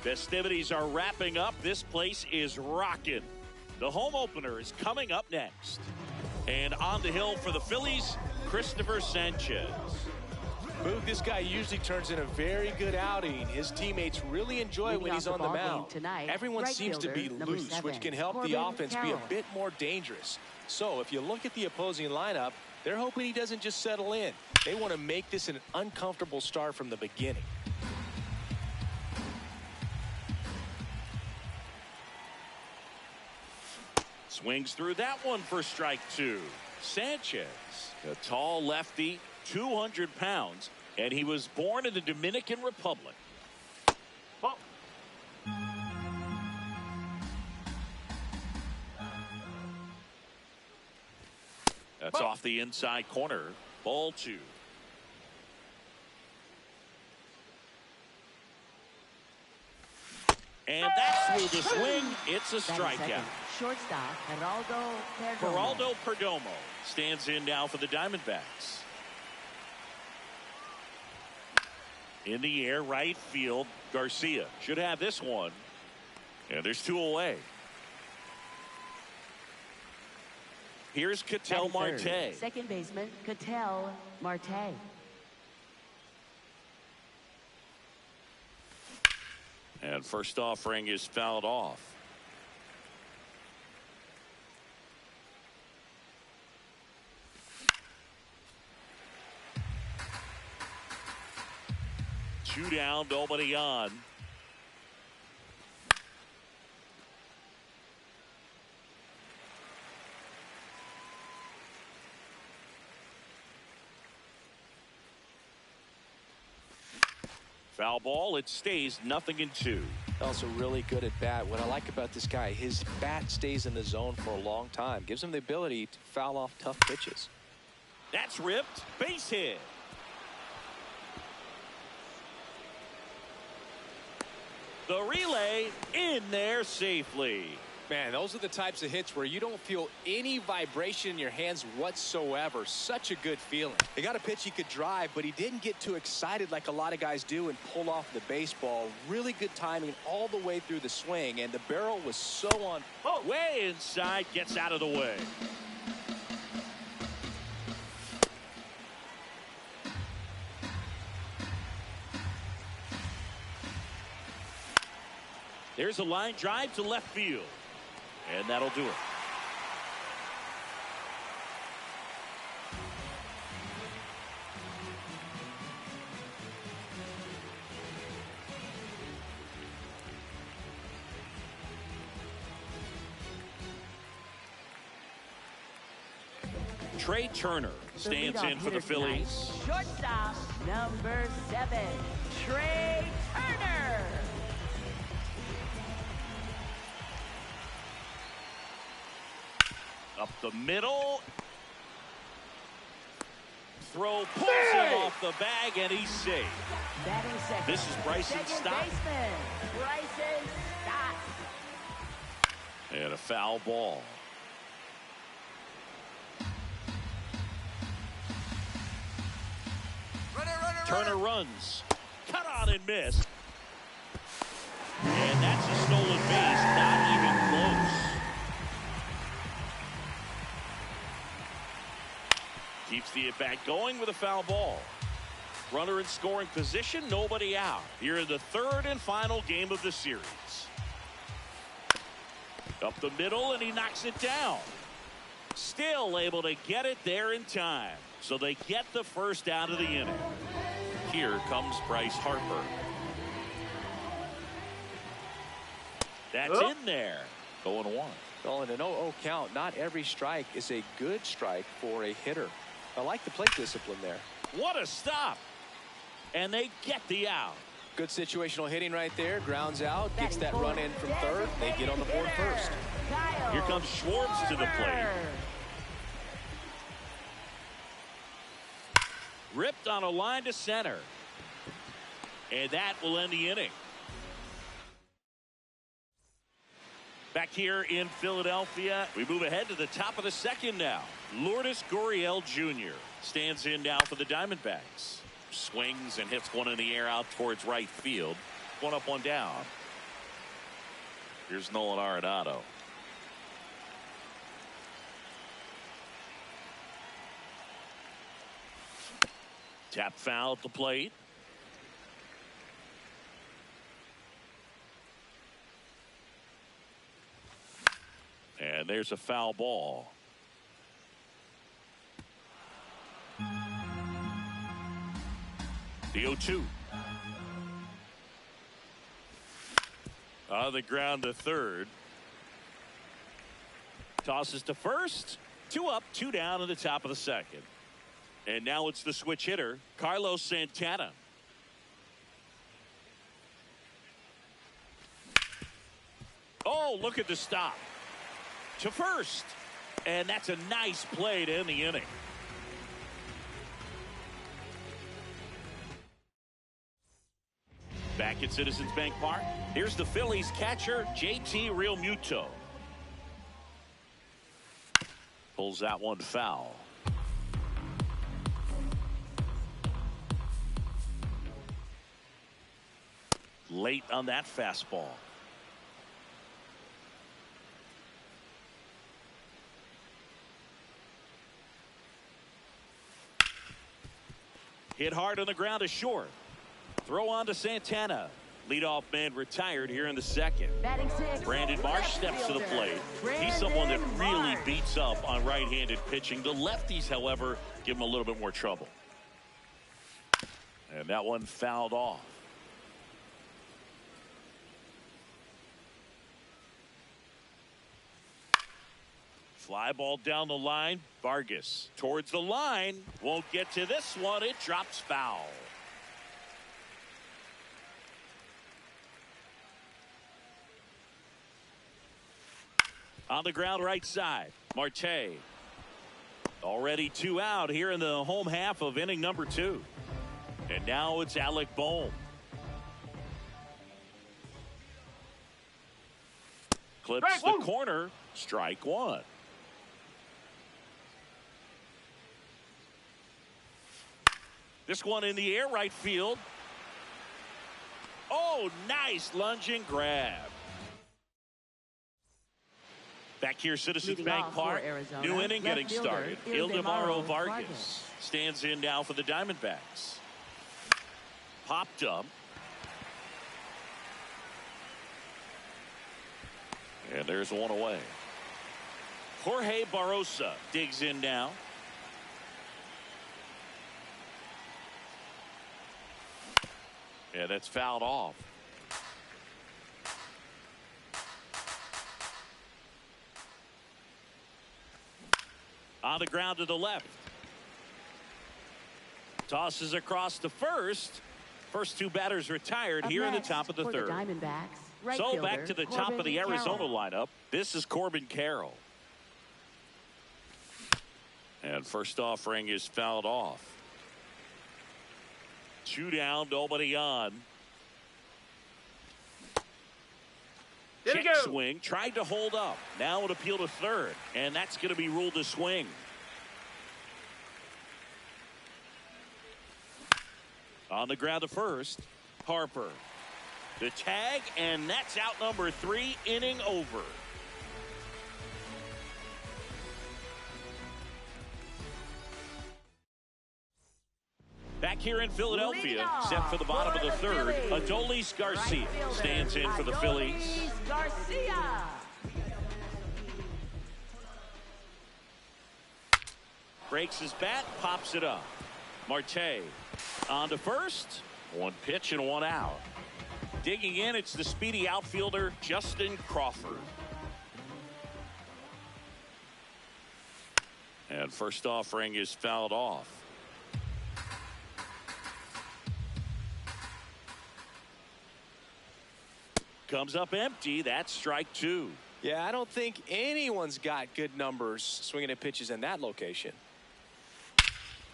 Festivities are wrapping up. This place is rocking. The home opener is coming up next. And on the hill for the Phillies, Christopher Sanchez. Boog, this guy usually turns in a very good outing. His teammates really enjoy when he's on the mound. Everyone seems to be loose, which can help the offense be a bit more dangerous. So if you look at the opposing lineup, they're hoping he doesn't just settle in. They want to make this an uncomfortable start from the beginning. Swings through that one for strike two. Sanchez, a tall lefty, 200 pounds, and he was born in the Dominican Republic. Oh. That's off the inside corner. Ball two. And that's through the swing. It's a strikeout. Shortstop, Geraldo Perdomo stands in now for the Diamondbacks. In the air, right field, Garcia should have this one. And there's two away. Here's Ketel Marte. Second baseman, Ketel Marte. And first offering is fouled off. Two down, nobody on. Foul ball. It stays 0-2. Also really good at bat. What I like about this guy, his bat stays in the zone for a long time. Gives him the ability to foul off tough pitches. That's ripped. Base hit. The relay in there safely. Man, those are the types of hits where you don't feel any vibration in your hands whatsoever. Such a good feeling. He got a pitch he could drive, but he didn't get too excited like a lot of guys do and pull off the baseball. Really good timing all the way through the swing, and the barrel was so on. Oh, way inside, gets out of the way. There's a line drive to left field. And that'll do it. Trey Turner stands in for the Phillies. Shortstop, number 7, Trey Turner. Up the middle. Throw pulls it off the bag, and he's safe. This is Bryson Stott. Bryson Stott. And a foul ball. Turner runs. Cut on and missed. And that's a stolen base. Not even close. Keeps the at-bat going with a foul ball. Runner in scoring position, nobody out. Here in the third and final game of the series. Up the middle, and he knocks it down. Still able to get it there in time. So they get the first out of the inning. Here comes Bryce Harper. That's in there. 0-1. Well, in an 0-0 count, not every strike is a good strike for a hitter. I like the plate discipline there. What a stop. And they get the out. Good situational hitting right there. Grounds out. Gets that run in from third. They get on the board first. Here comes Schwartz to the plate. Ripped on a line to center. And that will end the inning. Back here in Philadelphia, we move ahead to the top of the second now. Lourdes Gurriel Jr. stands in now for the Diamondbacks. Swings and hits one in the air out towards right field. One up, one down. Here's Nolan Arenado. Tap foul at the plate. And there's a foul ball. The 0-2. On the ground to third. Tosses to first. 2 up, 2 down in the top of the second. And now it's the switch hitter, Carlos Santana. Oh, look at the stop. To first. And that's a nice play to end the inning. Back at Citizens Bank Park, here's the Phillies catcher, JT Realmuto. Pulls that one foul. Late on that fastball. Hit hard on the ground to short. Throw on to Santana. Leadoff man retired here in the second. Batting 6. Brandon Marsh steps to the plate. He's someone that really beats up on right-handed pitching. The lefties, however, give him a little bit more trouble. And that one fouled off. Fly ball down the line. Vargas towards the line. Won't get to this one. It drops foul. On the ground right side. Marte. Already 2 out here in the home half of inning number 2. And now it's Alec Bohm. Clips the corner. Strike 1. This one in the air, right field. Oh, nice lunging grab. Back here, Citizens Bank Park. New inning getting started. Ildemaro Vargas stands in now for the Diamondbacks. Popped up. And there's one away. Jorge Barrosa digs in now. Yeah, that's fouled off. On the ground to the left. Tosses across to first. First 2 batters retired here in the top of the third. So back to the top of the Arizona lineup. This is Corbin Carroll. And first offering is fouled off. 2 down, nobody on. Check swing, tried to hold up. Now an appeal to third, and that's going to be ruled a swing. On the ground to first, Harper. The tag, and that's out number 3, inning over. Back here in Philadelphia, set for the bottom of the third, Adolis Garcia stands in for the Phillies. Garcia. Breaks his bat, pops it up. Marte on to first. 1 pitch and 1 out. Digging in, it's the speedy outfielder Justin Crawford. And first offering is fouled off. Comes up empty. That's strike 2. Yeah, I don't think anyone's got good numbers swinging at pitches in that location.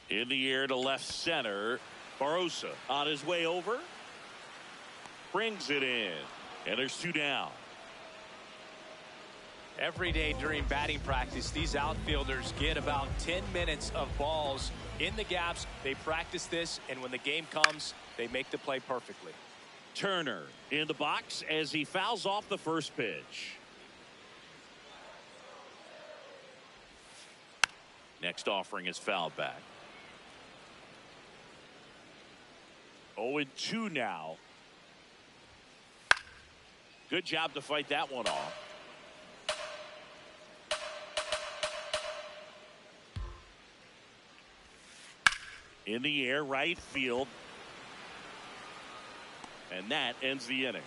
In the air to left center. Barrosa on his way over. Brings it in. And there's 2 down. Every day during batting practice, these outfielders get about 10 minutes of balls in the gaps. They practice this, and when the game comes, they make the play perfectly. Turner in the box as he fouls off the first pitch. Next offering is fouled back. 0-2 now. Good job to fight that one off. In the air, right field. And that ends the inning.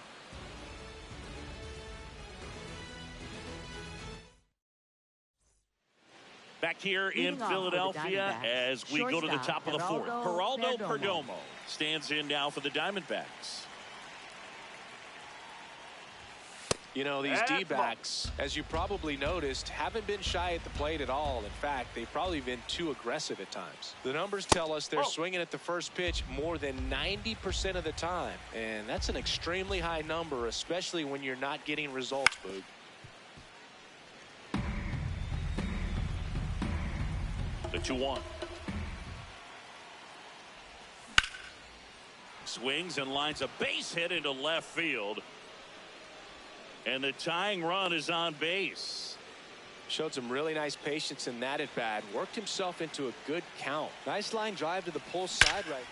Back here in Philadelphia as we go to the top of the fourth. Geraldo Perdomo stands in now for the Diamondbacks. You know, these D-backs, as you probably noticed, haven't been shy at the plate at all. In fact, they've probably been too aggressive at times. The numbers tell us they're swinging at the first pitch more than 90% of the time. And that's an extremely high number, especially when you're not getting results, Boog. The 2-1. Swings and lines a base hit into left field. And the tying run is on base. Showed some really nice patience in that at bat. Worked himself into a good count. Nice line drive to the pull side right.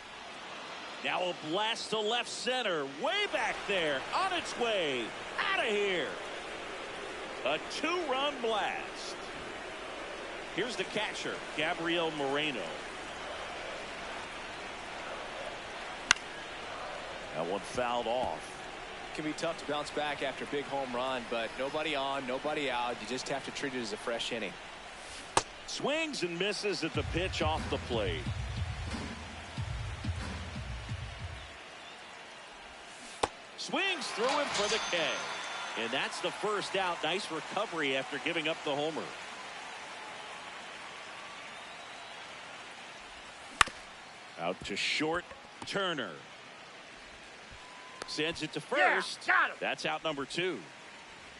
Now a blast to left center. Way back there. On its way. Out of here. A 2-run blast. Here's the catcher, Gabriel Moreno. That one fouled off. Can be tough to bounce back after a big home run, but nobody on, nobody out. You just have to treat it as a fresh inning. Swings and misses at the pitch off the plate. Swings through him for the K. And that's the first out. Nice recovery after giving up the homer. Out to short, Turner. Sends it to first. Yeah, got him. That's out number 2.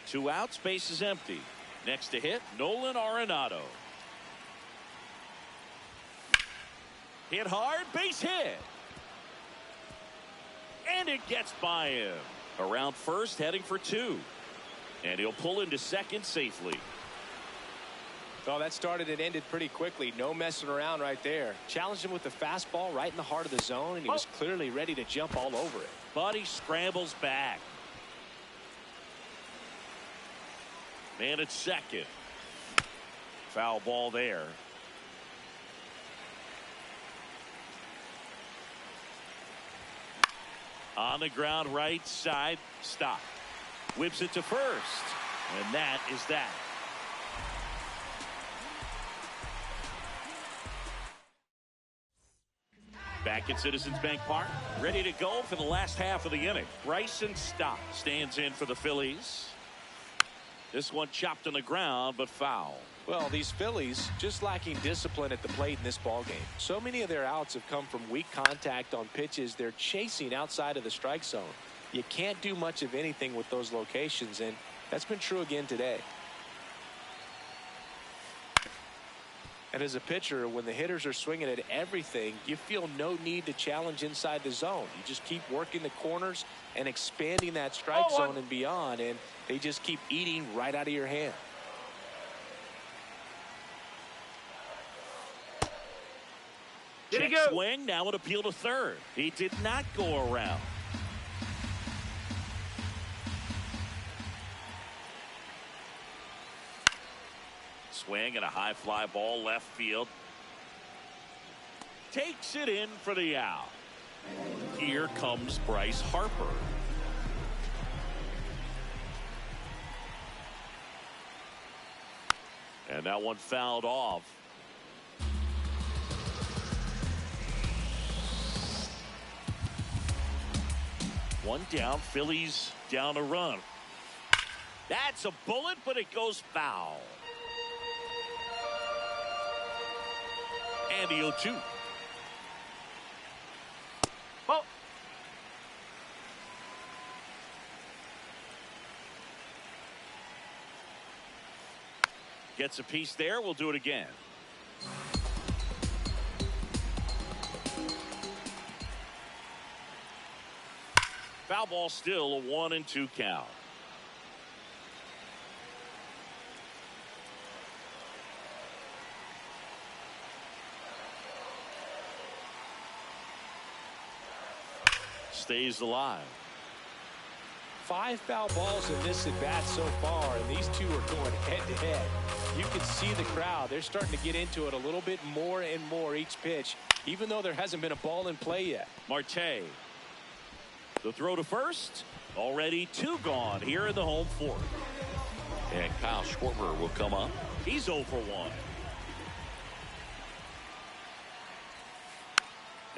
2 outs, base is empty. Next to hit, Nolan Arenado. Hit hard, base hit. And it gets by him. Around first, heading for 2. And he'll pull into second safely. Oh, that started and ended pretty quickly. No messing around right there. Challenged him with the fastball right in the heart of the zone, and he was clearly ready to jump all over it. But he scrambles back. Man at second. Foul ball there. On the ground, right side, stop. Whips it to first. And that is that. Back at Citizens Bank Park, ready to go for the last half of the inning. Bryson Stott stands in for the Phillies. This one chopped on the ground, but foul. Well, these Phillies just lacking discipline at the plate in this ballgame. So many of their outs have come from weak contact on pitches they're chasing outside of the strike zone. You can't do much of anything with those locations, and that's been true again today. And as a pitcher, when the hitters are swinging at everything, you feel no need to challenge inside the zone. You just keep working the corners and expanding that strike zone and beyond, and they just keep eating right out of your hand. Check swing, now an appeal to third. He did not go around. Swing and a high fly ball left field. Takes it in for the out. Here comes Bryce Harper. And that one fouled off. One down, Phillies down a run. That's a bullet, but it goes foul. And the 0-2. Oh. Gets a piece there. We'll do it again. Foul ball, still a 1-2 count. Stays alive. 5 foul balls in this at bat so far, and these two are going head to head. You can see the crowd. They're starting to get into it a little bit more and more each pitch, even though there hasn't been a ball in play yet. Marte. The throw to first. Already 2 gone here in the home fourth. And Kyle Schwarber will come up. He's 0 for 1.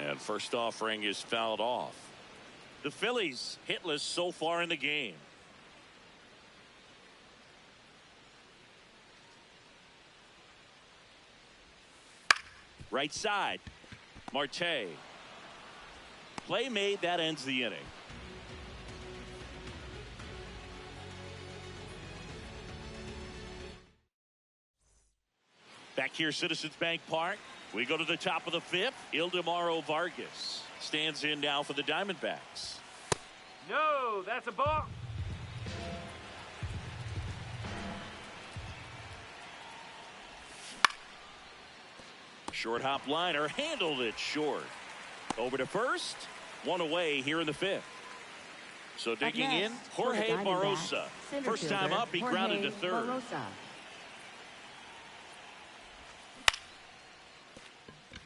And first offering is fouled off. The Phillies hitless so far in the game. Right side. Marte. Play made, that ends the inning. Back here, Citizens Bank Park. We go to the top of the 5th. Ildemaro Vargas stands in now for the Diamondbacks. No, that's a ball. Short hop liner, handled it short. Over to first. 1 away here in the 5th. So digging in, Jorge Barosa. First time up, he grounded to third.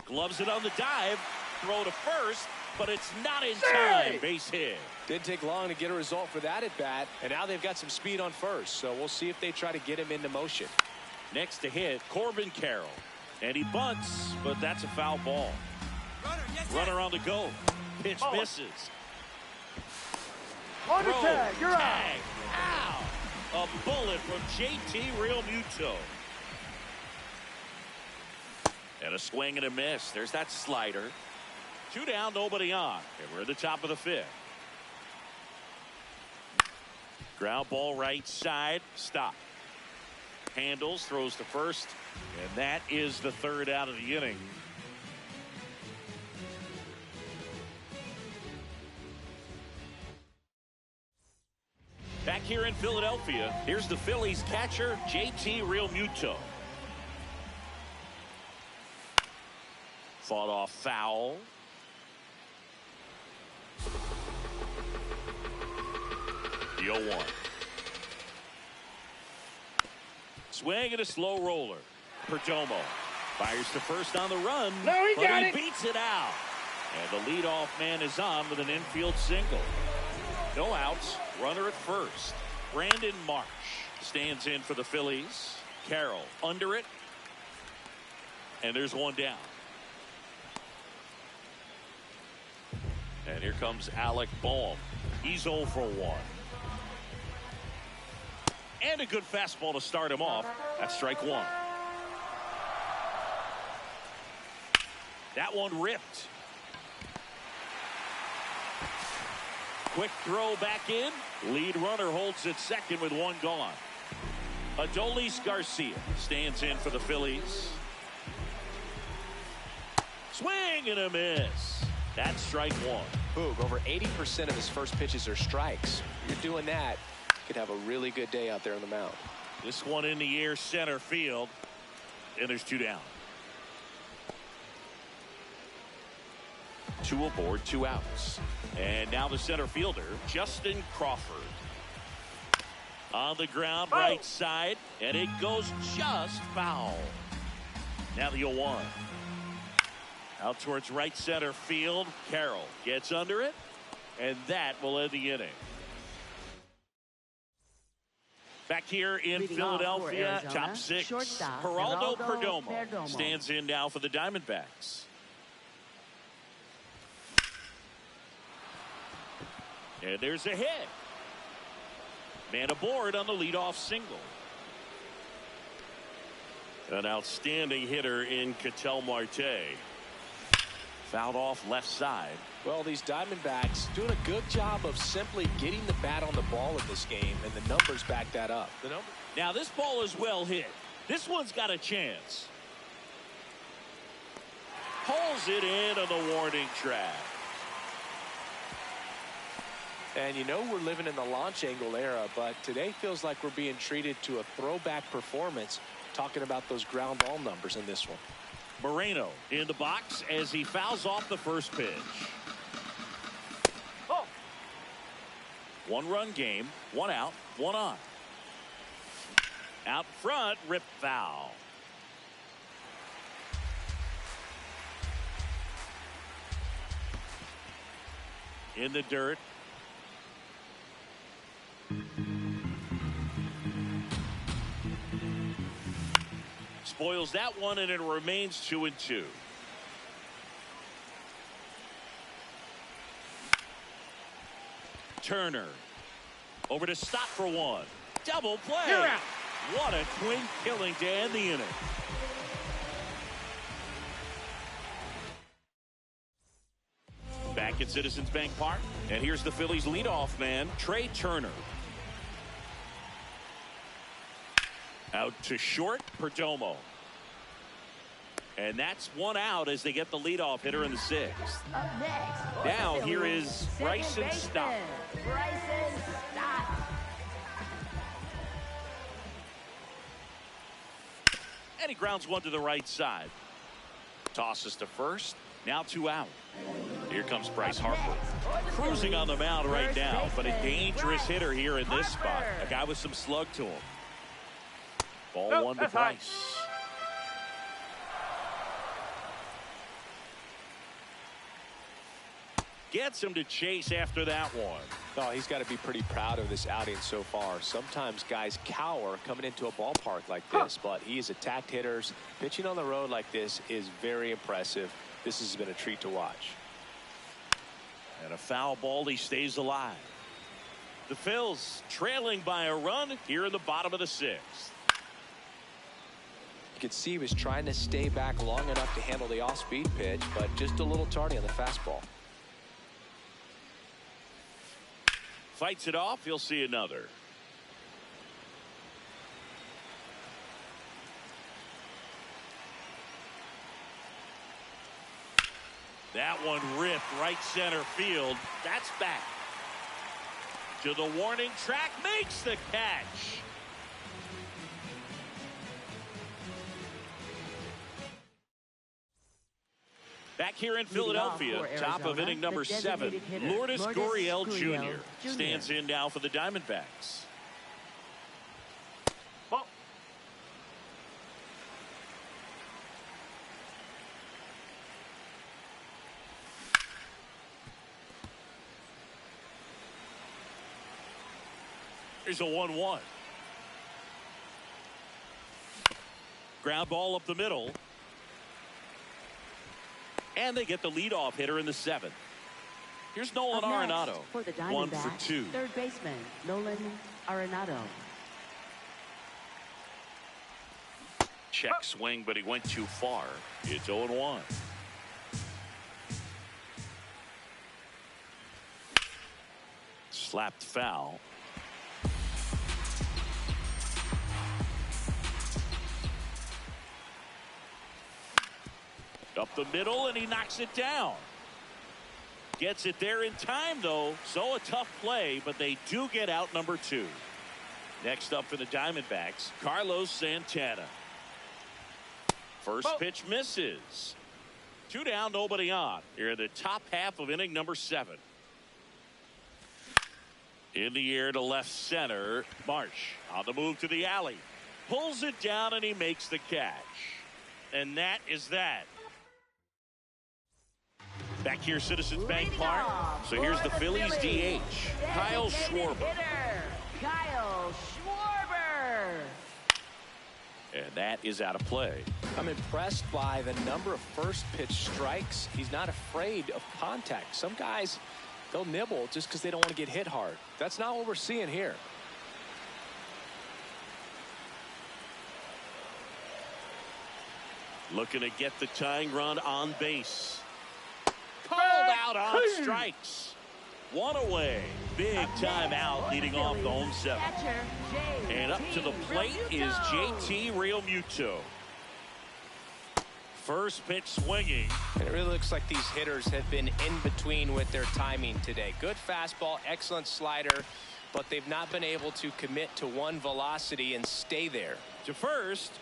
Gloves it on the dive. Throw to first, but it's not in time. Base hit. Didn't take long to get a result for that at bat, and now they've got some speed on first, so we'll see if they try to get him into motion. Next to hit, Corbin Carroll. And he bunts, but that's a foul ball. Runner on the go. Pitch misses. On the tag, you're tag. Ow! A bullet from JT Realmuto. And a swing and a miss. There's that slider. 2 down, nobody on. And we're at the top of the 5th. Ground ball right side. Stop. Handles, throws to first. And that is the 3rd out of the inning. Back here in Philadelphia, here's the Phillies catcher, JT Realmuto. Fought off foul. The 0-1. Swing and a slow roller. Perdomo fires to first on the run. No, he got it. Beats it out. And the leadoff man is on with an infield single. No outs. Runner at first. Brandon Marsh stands in for the Phillies. Carroll under it. And there's 1 down. And here comes Alec Bohm. He's 0 for 1. And a good fastball to start him off. That's strike 1. That one ripped. Quick throw back in. Lead runner holds at second with 1 gone. Adolis Garcia stands in for the Phillies. Swing and a miss. That's strike 1. Boog, over 80% of his first pitches are strikes. You're doing that, could have a really good day out there on the mound. This one in the air, center field. And there's 2 down. 2 aboard, 2 outs. And now the center fielder, Justin Crawford. On the ground, right side, and it goes just foul. Now the 0-1. Out towards right center field. Carroll gets under it, and that will end the inning. Back here in Philadelphia, top 6. Geraldo Perdomo stands in now for the Diamondbacks. And there's a hit. Man aboard on the leadoff single. An outstanding hitter in Ketel Marte. Fouled off left side. Well, these Diamondbacks doing a good job of simply getting the bat on the ball in this game, and the numbers back that up. Now this ball is well hit. This one's got a chance. Pulls it in on the warning track. And you know we're living in the launch angle era, but today feels like we're being treated to a throwback performance, talking about those ground ball numbers in this one. Moreno in the box as he fouls off the first pitch. Oh. 1-run game, 1 out, 1 on. Out front, rip foul. In the dirt. Spoils that one, and it remains 2-2. Turner over to stop for 1. Double play. You're out. What a twin killing to end the inning. Back at Citizens Bank Park, and here's the Phillies leadoff man, Turner. Out to short, Perdomo. And that's 1 out as they get the leadoff hitter in the 6th. Up next. Now here is Bryson Stott. Bryson Stott. And he grounds 1 to the right side. Tosses to first. Now 2 out. Here comes Bryce Harper. Cruising on the mound right now, but a dangerous hitter here in this spot. A guy with some slug to him. Ball 1 to Bryce. Gets him to chase after that one. Oh, he's got to be pretty proud of this outing so far. Sometimes guys cower coming into a ballpark like this, but he has attacked hitters. Pitching on the road like this is very impressive. This has been a treat to watch. And a foul ball, he stays alive. The Phils trailing by a run here in the bottom of the 6th. You could see he was trying to stay back long enough to handle the off-speed pitch, but just a little tardy on the fastball. Fights it off. He'll see another. That one ripped right center field. That's back. To the warning track, makes the catch. Back here in Philadelphia, top of inning number 7, Lourdes Gurriel Jr. stands in now for the Diamondbacks. Ball. Here's a 1-1. Ground ball up the middle. And they get the leadoff hitter in the 7th. Here's Nolan Arenado. For the 1 for 2. Third baseman, Nolan Arenado. Check swing, but he went too far. It's 0-1. Slapped foul. Up the middle, and he knocks it down. Gets it there in time, though. So a tough play, but they do get out number 2. Next up for the Diamondbacks, Carlos Santana. First pitch misses. 2 down, nobody on. Here in the top half of inning number 7. In the air to left center, Marsh on the move to the alley. Pulls it down, and he makes the catch. And that is that. Back here, Citizens Bank Park. So here's the Phillies DH, Kyle Schwarber. Kyle Schwarber. And that is out of play. I'm impressed by the number of first pitch strikes. He's not afraid of contact. Some guys, they'll nibble just because they don't want to get hit hard. That's not what we're seeing here. Looking to get the tying run on base. Called out on strikes. 1 away. Big time out leading off the home 7. And up to the plate is JT Realmuto. First pitch swinging. And it really looks like these hitters have been in between with their timing today. Good fastball, excellent slider, but they've not been able to commit to one velocity and stay there. To first,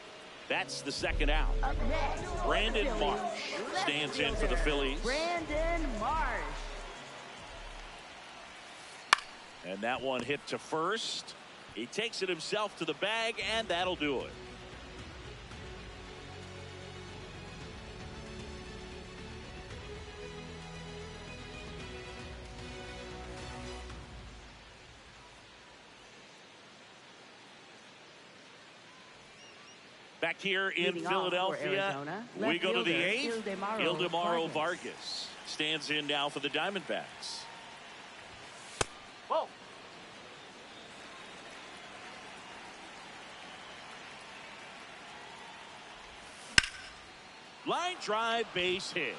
that's the second out. Up next, Brandon Marsh stands in for the Phillies. Brandon Marsh. And that one hit to first. He takes it himself to the bag, and that'll do it. Back here in Philadelphia, we go to the eighth. Ildemaro Vargas stands in now for the Diamondbacks. Whoa. Line drive, base hit.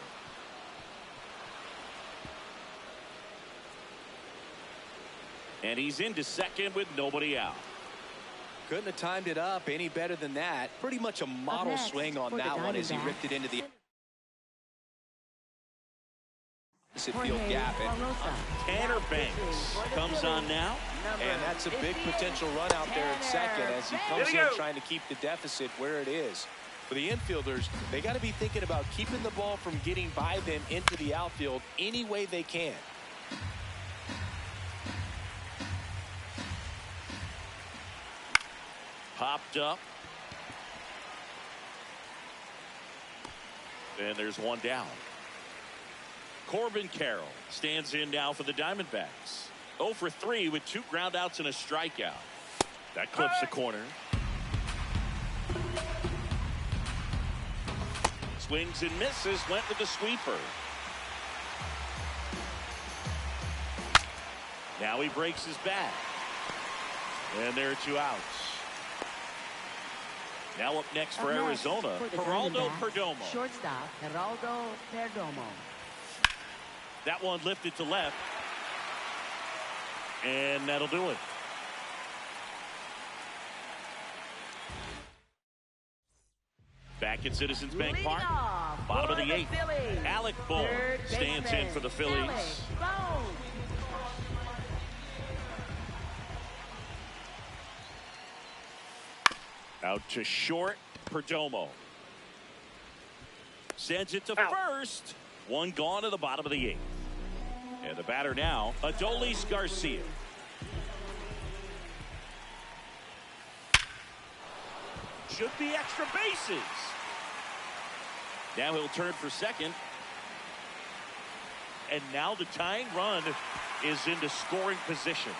And he's into second with nobody out. Couldn't have timed it up any better than that. Pretty much a model swing on that one as he ripped it into the field gap. Tanner Banks comes on now. And that's a big potential run out there at second as he comes in trying to keep the deficit where it is. For the infielders, they got to be thinking about keeping the ball from getting by them into the outfield any way they can. Popped up. And there's one down. Corbin Carroll stands in now for the Diamondbacks. 0 for 3 with 2 groundouts and a strikeout. That clips the corner. Swings and misses, went with the sweeper. Now he breaks his back. And there are 2 outs. Now up next for Arizona, Geraldo Perdomo. Shortstop, Geraldo Perdomo. That one lifted to left. And that'll do it. Back at Citizens Bank Park, bottom of the 8th. Alec Bohm stands in for the Phillies. Out to short, Perdomo. Sends it to first. One gone to the bottom of the 8th. And the batter now, Adolis Garcia. Should be extra bases. Now he'll turn for second. And now the tying run is into scoring position.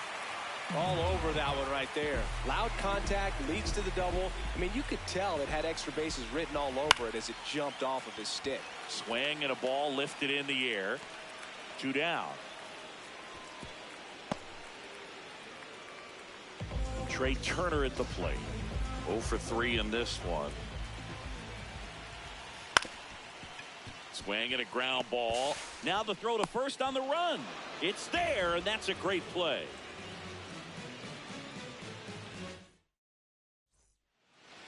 All over that one right there. Loud contact leads to the double. I mean, you could tell it had extra bases written all over it as it jumped off of his stick. Swing and a ball lifted in the air. 2 down. Trey Turner at the plate. 0 for 3 in this one. Swing and a ground ball. Now the throw to first on the run. It's there, and that's a great play.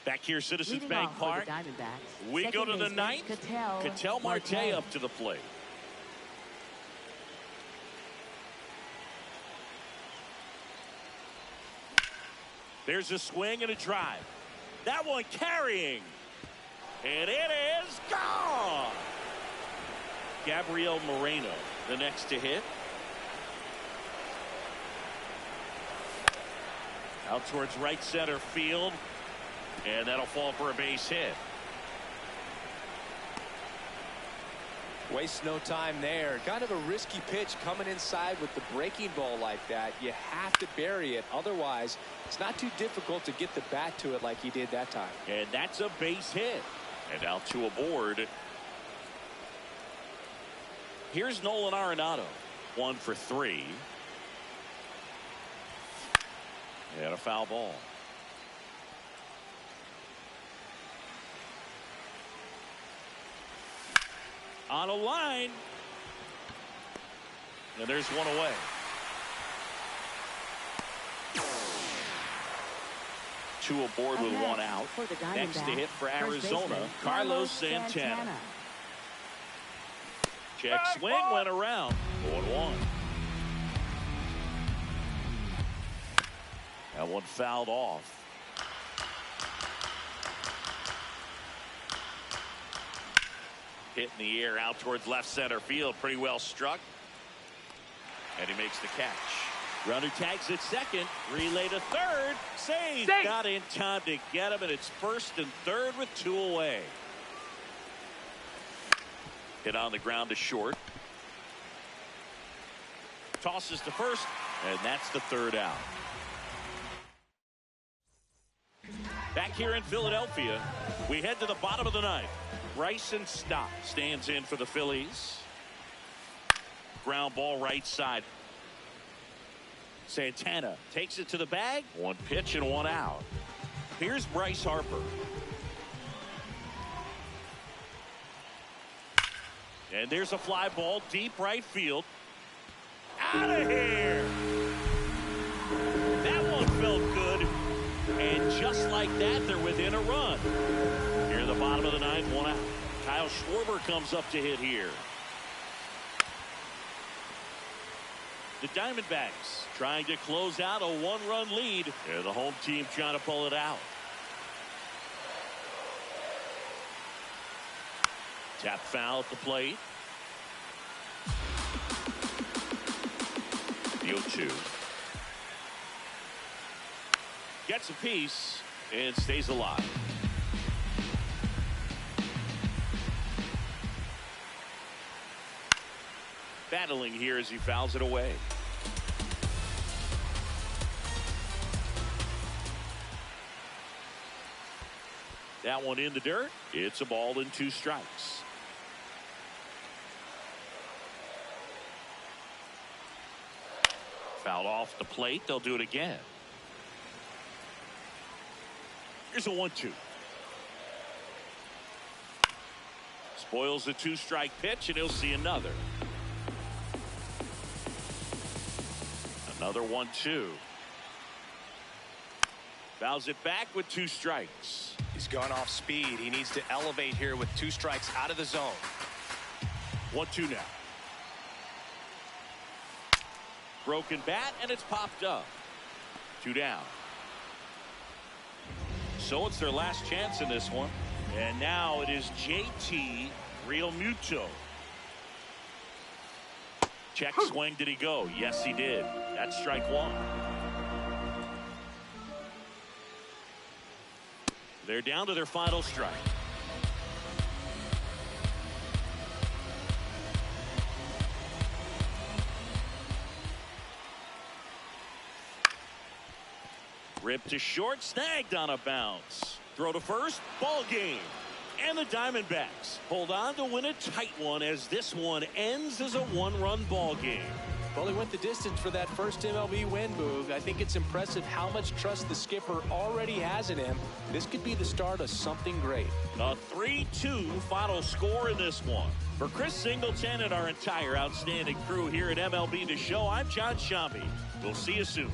Back here, Citizens Bank Park. We go to the 9th. Ketel Marte up to the plate. There's a swing and a drive. That one carrying. And it is gone. Gabriel Moreno, the next to hit. Out towards right center field. And that'll fall for a base hit. Waste no time there. Kind of a risky pitch coming inside with the breaking ball like that. You have to bury it. Otherwise, it's not too difficult to get the bat to it like he did that time. And that's a base hit. And now 2 aboard. Here's Nolan Arenado. 1 for 3. And a foul ball. On a line. And there's one away. Two aboard with one out. Next to hit for Arizona, Carlos Santana. Check swing went around. 0-1. That one fouled off. Hit in the air out towards left center field. Pretty well struck. And he makes the catch. Runner tags at second. Relay to third. Save. Not in time to get him. And it's first and third with two away. Hit on the ground to short. Tosses to first. And that's the third out. Back here in Philadelphia, we head to the bottom of the ninth. Bryson Stott stands in for the Phillies. Ground ball right side. Santana takes it to the bag. One pitch and one out. Here's Bryce Harper. And there's a fly ball deep right field. Out of here. That one felt good. And just like that, they're within a run. Here at the bottom of the ninth, one out. Kyle Schwarber comes up to hit here. The Diamondbacks trying to close out a one-run lead. And the home team trying to pull it out. Tap foul at the plate. The 0-2. Gets a piece and stays alive. Battling here as he fouls it away. That one in the dirt. It's a ball and two strikes. Fouled off the plate. They'll do it again. Here's a 1-2. Spoils the two-strike pitch, and he'll see another. Another 1-2. Fouls it back with two strikes. He's gone off speed. He needs to elevate here with two strikes out of the zone. 1-2 now. Broken bat, and it's popped up. Two down. So it's their last chance in this one. And now it is JT Realmuto. Check swing. Did he go? Yes, he did. That's strike one. They're down to their final strike. Ripped to short, snagged on a bounce. Throw to first, ball game. And the Diamondbacks hold on to win a tight one as this one ends as a one-run ball game. Well, he went the distance for that first MLB win, Boog. I think it's impressive how much trust the skipper already has in him. This could be the start of something great. A 3-2 final score in this one. For Chris Singleton and our entire outstanding crew here at MLB The Show, I'm John Shambi. We'll see you soon.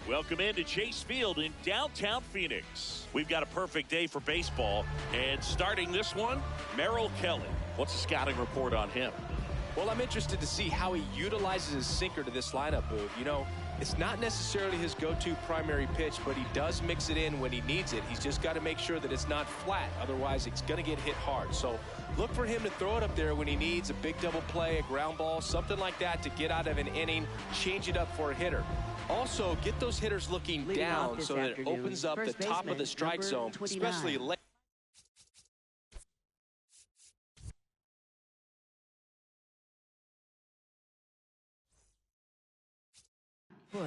Welcome into Chase Field in downtown Phoenix. We've got a perfect day for baseball. And starting this one, Merrill Kelly. What's the scouting report on him? Well, I'm interested to see how he utilizes his sinker to this lineup, Boog. You know, it's not necessarily his go-to primary pitch, but he does mix it in when he needs it. He's just got to make sure that it's not flat. Otherwise, it's going to get hit hard. So look for him to throw it up there when he needs a big double play, a ground ball, something like that to get out of an inning, change it up for a hitter. Also, get those hitters looking down so that it opens up the top of the strike zone, especially late.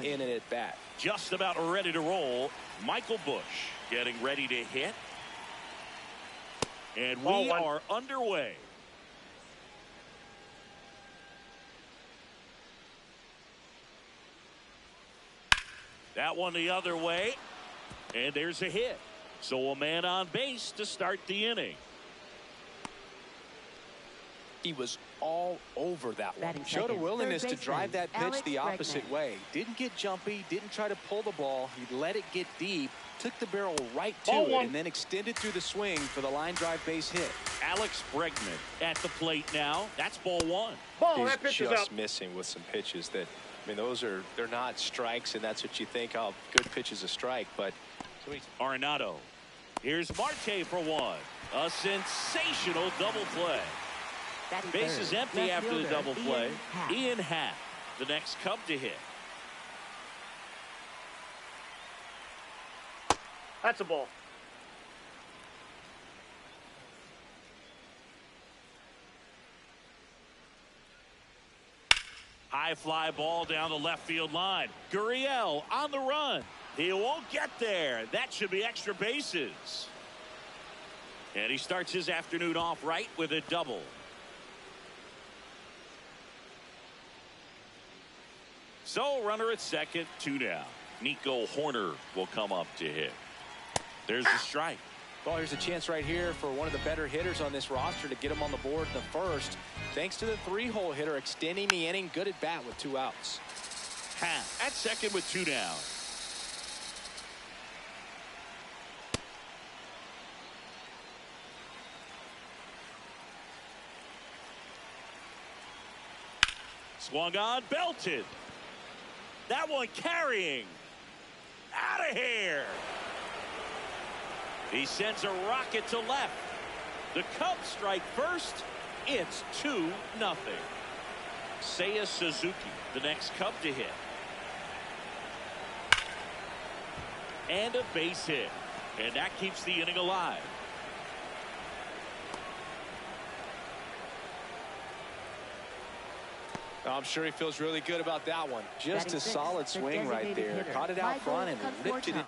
In and at bat. Just about ready to roll. Michael Bush getting ready to hit. And we are underway. That one the other way. And there's a hit. So a man on base to start the inning. He was all over that one. Showed a willingness to drive that pitch the opposite way. Didn't get jumpy, didn't try to pull the ball. He let it get deep, took the barrel right to it, and then extended through the swing for the line drive base hit. Alex Bregman at the plate now. That's ball one. He's just missing with some pitches that, I mean, they're not strikes, and that's what you think, oh, good pitch is a strike, but. Arenado. Here's Marte for one. A sensational double play. Base is empty after the double play. Ian Happ, the next Cub to hit. That's a ball. High fly ball down the left field line. Gurriel on the run. He won't get there. That should be extra bases. And he starts his afternoon off right with a double. So runner at second, 2 down. Nico Horner will come up to hit. There's the strike. Well, here's a chance right here for one of the better hitters on this roster to get him on the board in the first. Thanks to the 3-hole hitter extending the inning. Good at bat with 2 outs. Happ at second with 2 down. Swung on, belted. That one carrying. Out of here. He sends a rocket to left. The Cubs strike first. It's 2-0. Seiya Suzuki, the next Cub to hit. And a base hit. And that keeps the inning alive. I'm sure he feels really good about that one. Just a solid swing right there. Caught it out front and ripped it in.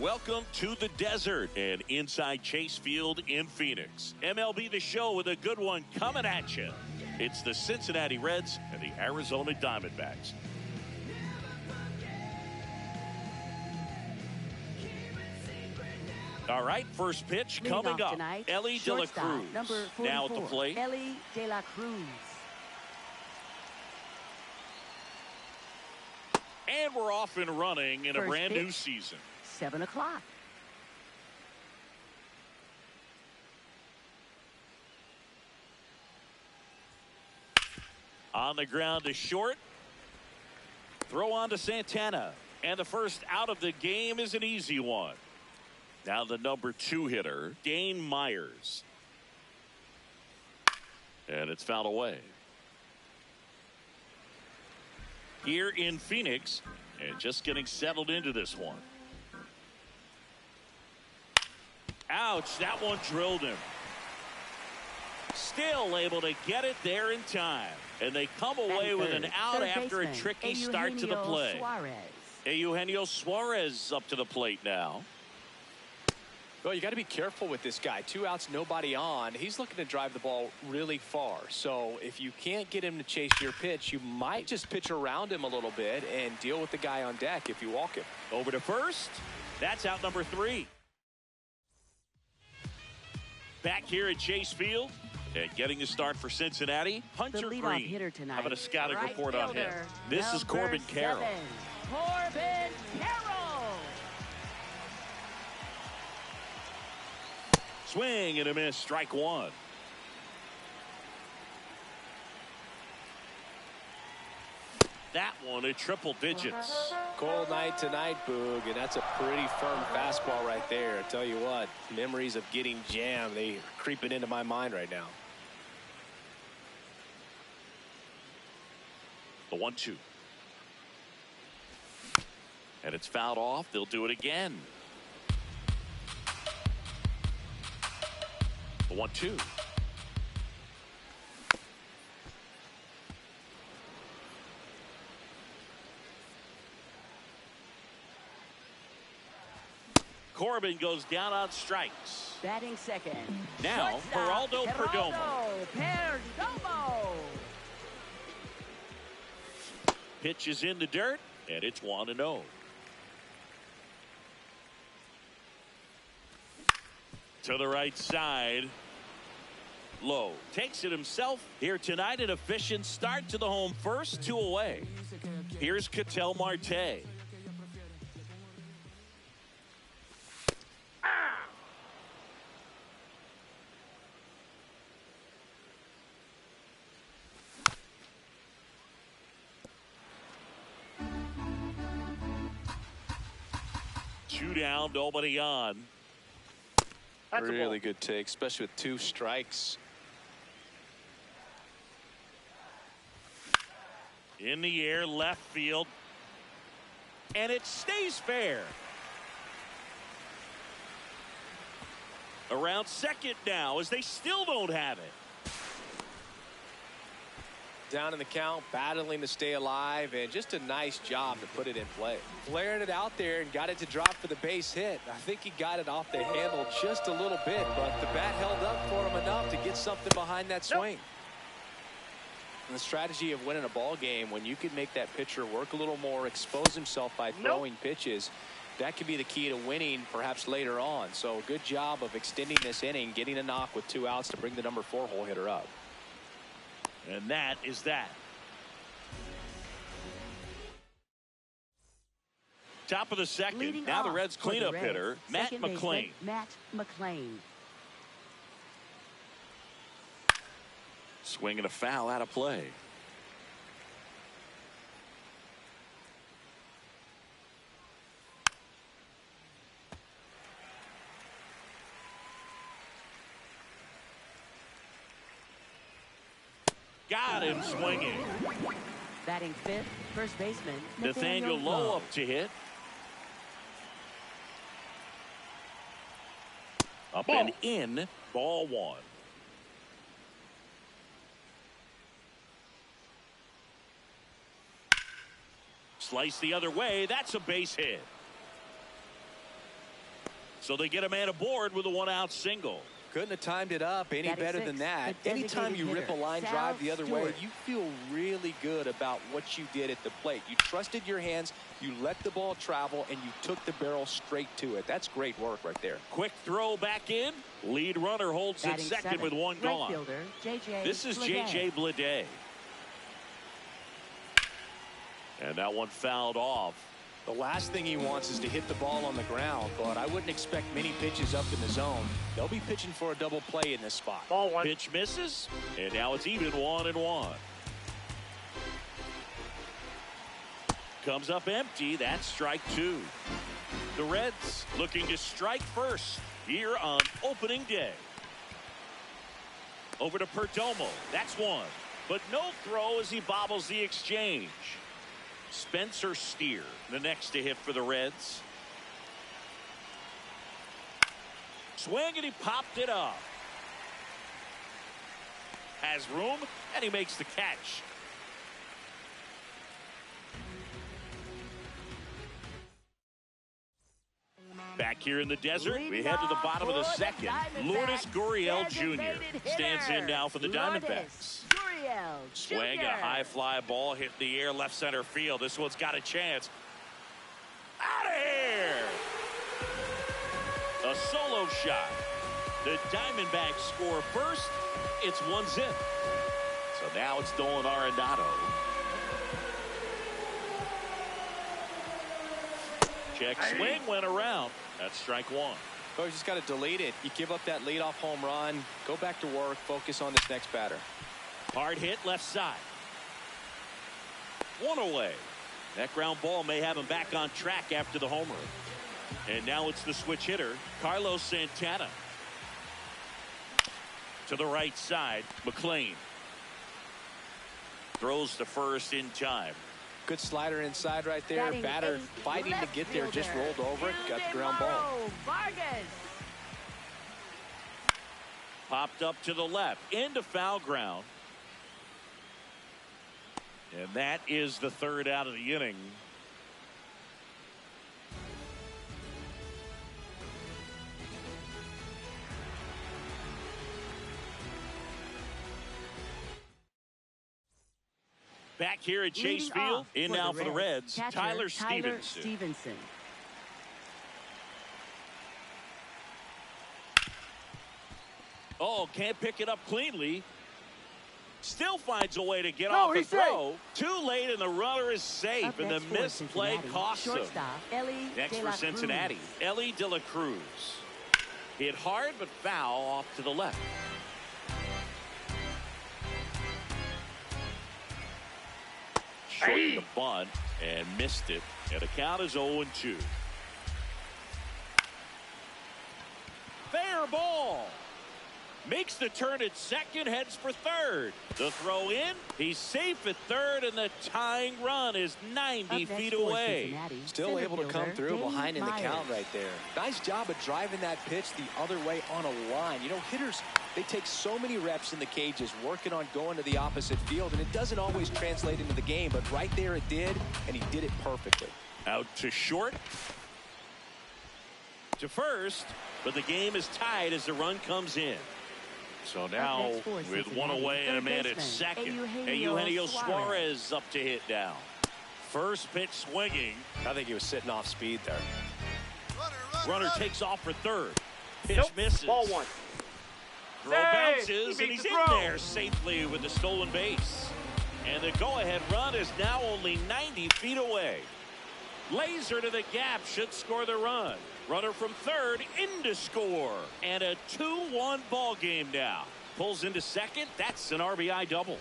Welcome to the desert and inside Chase Field in Phoenix. MLB The Show with a good one coming at you. It's the Cincinnati Reds and the Arizona Diamondbacks. All right, first pitch coming up. Tonight, Ellie De La Cruz now at the plate. Ellie De La Cruz. And we're off and running in a brand new season. 7 o'clock. On the ground to short. Throw on to Santana. And the first out of the game is an easy one. Now the number 2 hitter, Dane Myers. And it's fouled away. Here in Phoenix, and just getting settled into this one. Ouch, that one drilled him. Still able to get it there in time. And they come away with an out after a tricky start to the play. Eugenio Suarez up to the plate now. Well, you got to be careful with this guy. 2 outs, nobody on. He's looking to drive the ball really far. So if you can't get him to chase your pitch, you might just pitch around him a little bit and deal with the guy on deck if you walk him. Over to first. That's out number 3. Back here at Chase Field and getting a start for Cincinnati, Hunter Green. Hitter tonight, having a scouting right report fielder, on him. This is Corbin Carroll. Corbin Carroll. Swing and a miss, strike 1. That one at triple digits. Cold night tonight, Boog, and that's a pretty firm fastball right there. I tell you what, memories of getting jammed, they are creeping into my mind right now. The 1-2. And it's fouled off. They'll do it again. The 1-2. Corbin goes down on strikes. Batting second. Now, Geraldo Perdomo. Pitch is in the dirt, and it's 1-0. To the right side. Low takes it himself here tonight. An efficient start to the home first, 2 away. Here's Ketel Marte. Two down, nobody on. That's really good take, especially with 2 strikes. In the air, left field. And it stays fair. Around second now as they still don't have it. Down in the count, battling to stay alive, and just a nice job to put it in play. Flaring it out there and got it to drop for the base hit. I think he got it off the handle just a little bit, but the bat held up for him enough to get something behind that swing. And the strategy of winning a ball game, when you can make that pitcher work a little more, expose himself by throwing pitches, that could be the key to winning perhaps later on. So good job of extending this inning, getting a knock with 2 outs to bring the number 4 hole hitter up. And that is that. Top of the second. Leading now the Reds cleanup hitter, Matt McClain. Matt McClain. Swinging a foul out of play. Got him swinging. Batting fifth, first baseman Nathaniel Lowe up to hit. Up and in, ball 1. Slice the other way. That's a base hit. So they get a man aboard with a 1-out single. Couldn't have timed it up any better than that. Anytime you rip a line drive the other way, you feel really good about what you did at the plate. You trusted your hands, you let the ball travel, and you took the barrel straight to it. That's great work right there. Quick throw back in. Lead runner holds at second with one gone. This is J.J. Bleday. And that one fouled off. The last thing he wants is to hit the ball on the ground, but I wouldn't expect many pitches up in the zone. They'll be pitching for a double play in this spot. Ball one. Pitch misses, and now it's even 1-1. Comes up empty. That's strike two. The Reds looking to strike first here on opening day. Over to Perdomo. That's one. But no throw as he bobbles the exchange. Spencer Steer, the next to hit for the Reds. Swing, and he popped it up. Has room, and he makes the catch. Back here in the desert, we head to the bottom of the second. Lourdes Gurriel Jr. stands in now for the Diamondbacks. Swing, a high fly ball hit the air left center field. This one's got a chance. Out of here! A solo shot. The Diamondbacks score first. It's 1-0. So now it's Nolan Arenado. Check swing, went around. That's strike one. Oh, you just got to delete it. You give up that leadoff home run. Go back to work. Focus on this next batter. Hard hit left side. One away. That ground ball may have him back on track after the homer. And now it's the switch hitter, Carlos Santana. To the right side, McLean. Throws to first in time. Good slider inside right there. Batter fighting to get there, just rolled over it, got the ground ball. Popped up to the left, into foul ground. And that is the third out of the inning. Back here at Chase Field, in now for the Reds, Tyler Stevenson. Oh, can't pick it up cleanly. Still finds a way to get off the throw. Too late, and the runner is safe, and the misplay costs him. Next for Cincinnati, Ellie De La Cruz. Hit hard, but foul off to the left. Shortened the bunt and missed it, and the count is 0-2. Fair ball. Makes the turn at second, heads for third. The throw in, he's safe at third, and the tying run is 90 feet away. Still able to come through behind in the count right there. Nice job of driving that pitch the other way on a line. You know, hitters, they take so many reps in the cages working on going to the opposite field, and it doesn't always translate into the game, but right there it did, and he did it perfectly. Out to short. To first, but the game is tied as the run comes in. So now with one away and a man at second, Eugenio Suarez up to hit now. First pitch swinging. I think he was sitting off speed there. Runner takes off for third. Pitch misses. Ball one. Throw bounces, and he's in there safely with the stolen base. And the go-ahead run is now only 90 feet away. Laser to the gap should score the run. Runner from third in to score. And a 2-1 ball game now. Pulls into second. That's an RBI double.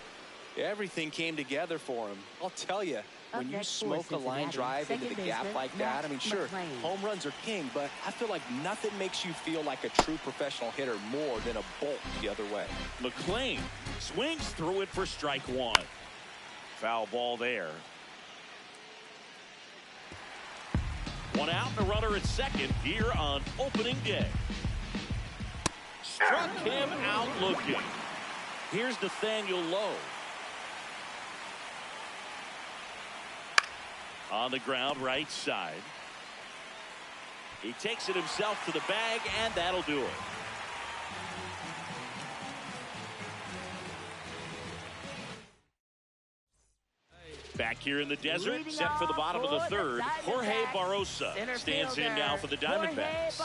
Everything came together for him. I'll tell you, when you smoke a line drive into the gap like that, I mean, sure, home runs are king, but I feel like nothing makes you feel like a true professional hitter more than a bolt the other way. McLean swings through it for strike one. Foul ball there. One out, and a runner at second here on opening day. Struck him out looking. Here's Nathaniel Lowe. On the ground, right side. He takes it himself to the bag, and that'll do it. Back here in the desert, set for the bottom of the third, Jorge Barrosa stands in now for the Diamondbacks.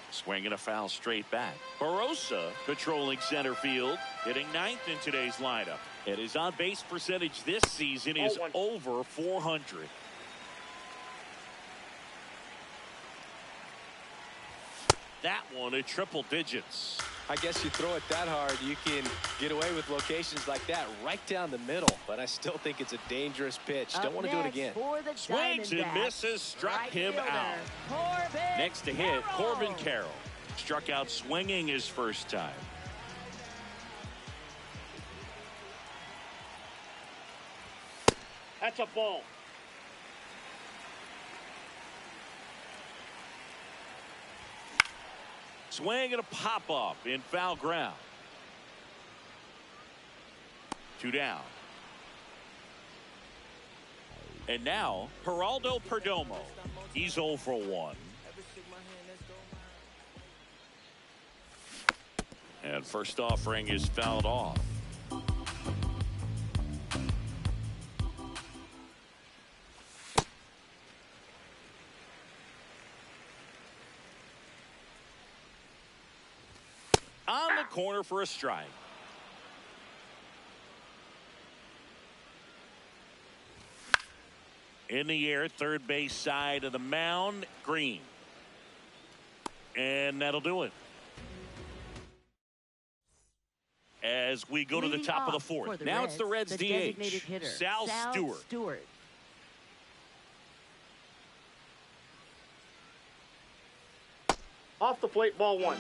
Swinging a foul straight back. Barrosa patrolling center field, hitting ninth in today's lineup. And his on-base percentage this season is over 400. That one at triple digits. I guess you throw it that hard, you can get away with locations like that right down the middle. But I still think it's a dangerous pitch. Don't want to do it again. Swings and misses, struck him out. Next to hit, Corbin Carroll. Struck out swinging his first time. That's a ball. Swing and a pop-up in foul ground. 2 down. And now, Geraldo Perdomo. He's 0 for 1. And first offering is fouled off. On the corner for a strike. In the air, third base side of the mound, Green. And that'll do it. As we go to the top of the fourth. Now it's the Reds DH, Sal Stewart. Off the plate, ball 1.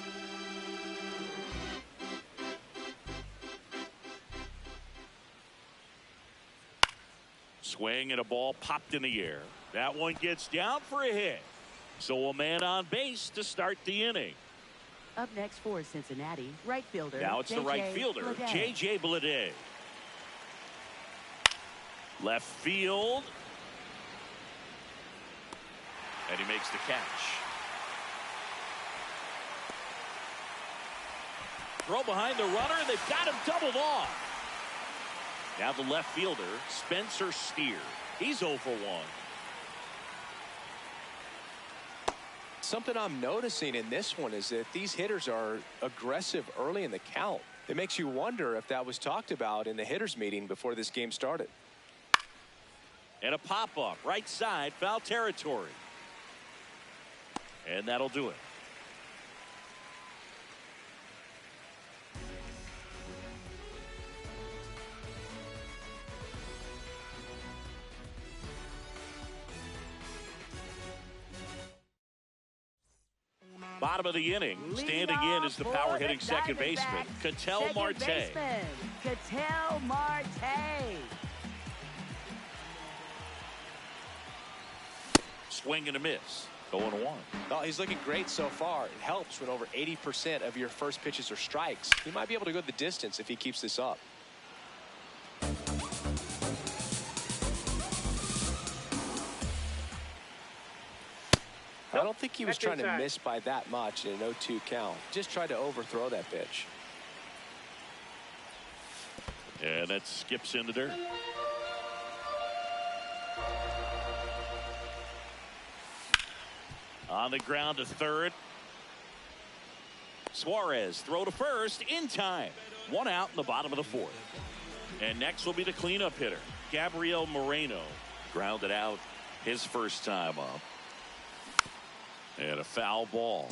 Swing and a ball popped in the air. That one gets down for a hit. So a man on base to start the inning. Up next for Cincinnati, right fielder. Now it's the right fielder, J.J. Bleday. Left field. And he makes the catch. Throw behind the runner, and they've got him doubled off. Now the left fielder, Spencer Steer. He's 0 for 1. Something I'm noticing in this one is that these hitters are aggressive early in the count. It makes you wonder if that was talked about in the hitters meeting before this game started. And a pop-up, right side, foul territory. And that'll do it. Bottom of the inning, standing in is the power hitting second baseman, Ketel Marte. Ketel Marte. Swing and a miss. 0-1. Well, he's looking great so far. It helps when over 80% of your first pitches are strikes. He might be able to go the distance if he keeps this up. I don't think he was trying to miss by that much in an 0-2 count. Just tried to overthrow that pitch. And that skips into dirt. On the ground to third. Suarez throw to first in time. 1 out in the bottom of the fourth. And next will be the cleanup hitter, Gabriel Moreno. Grounded out his first time up. And a foul ball.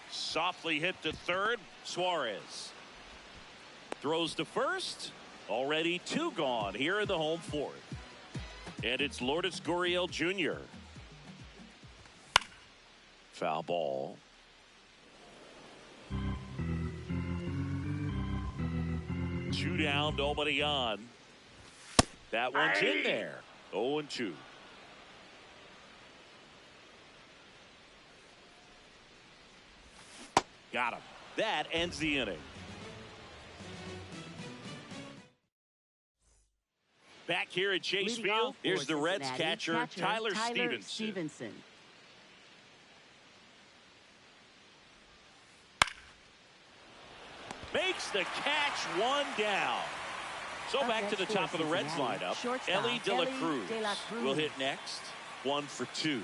Softly hit to third. Suarez throws to first. Already 2 gone here in the home fourth. And it's Lourdes Gurriel Jr. Foul ball. Two down, nobody on. That one's in there. 0-2. Got him. That ends the inning. Back here at Chase Leading Field, off for here's the Reds Cincinnati, catcher, Tyler Stevenson. Makes the catch, one down. So back to the top of the Reds lineup. Ellie De La Cruz will hit next. 1 for 2.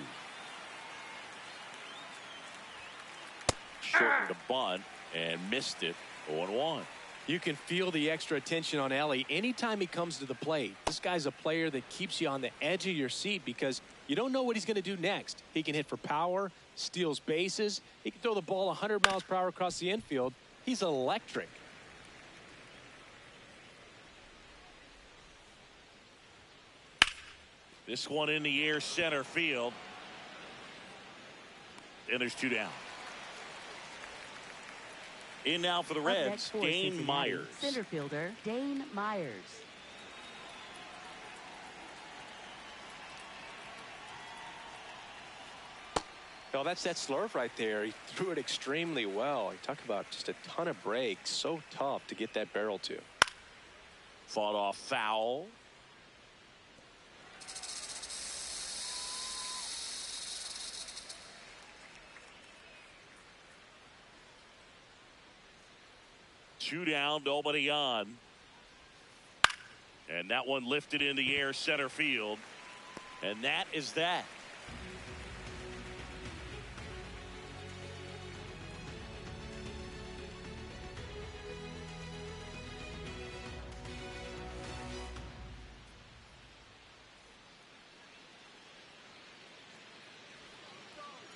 Shortened the bunt and missed it. 0-1. You can feel the extra attention on Ellie anytime he comes to the plate. This guy's a player that keeps you on the edge of your seat because you don't know what he's going to do next. He can hit for power, steals bases. He can throw the ball 100 miles per hour across the infield. He's electric. This one in the air, center field. And there's 2 down. In now for the Reds, Dane Myers. Center fielder, Dane Myers. Well, that's that slurve right there. He threw it extremely well. You talk about just a ton of breaks. So tough to get that barrel to. Fought off foul. Two down, nobody on. And that one lifted in the air, center field. And that is that.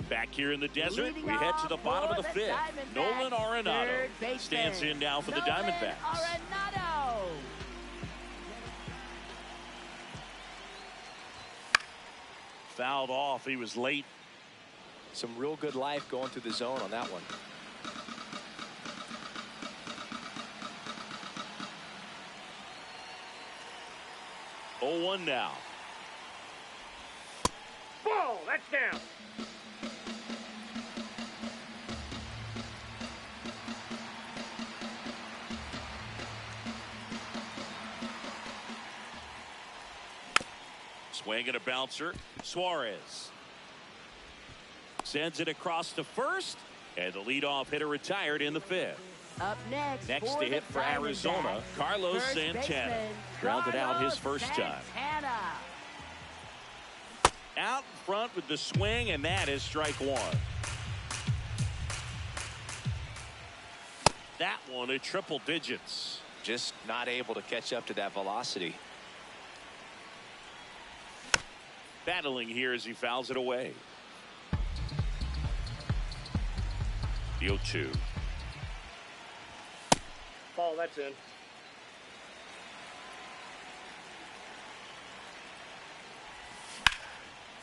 Back here in the desert, we head to the bottom of the 5th. Nolan Arenado stands in now for the Diamondbacks. Arenado. Fouled off. He was late. Some real good life going through the zone on that one. Oh, 1 now. Ball, that's down. Swing and a bouncer. Suarez sends it across to first, and the leadoff hitter retired in the 5th. Up next to hit for Arizona, Carlos Santana. Grounded out his first time. Out in front with the swing, and that is strike 1. That one at triple digits. Just not able to catch up to that velocity. Battling here as he fouls it away. The 0-2. Ball, that's in.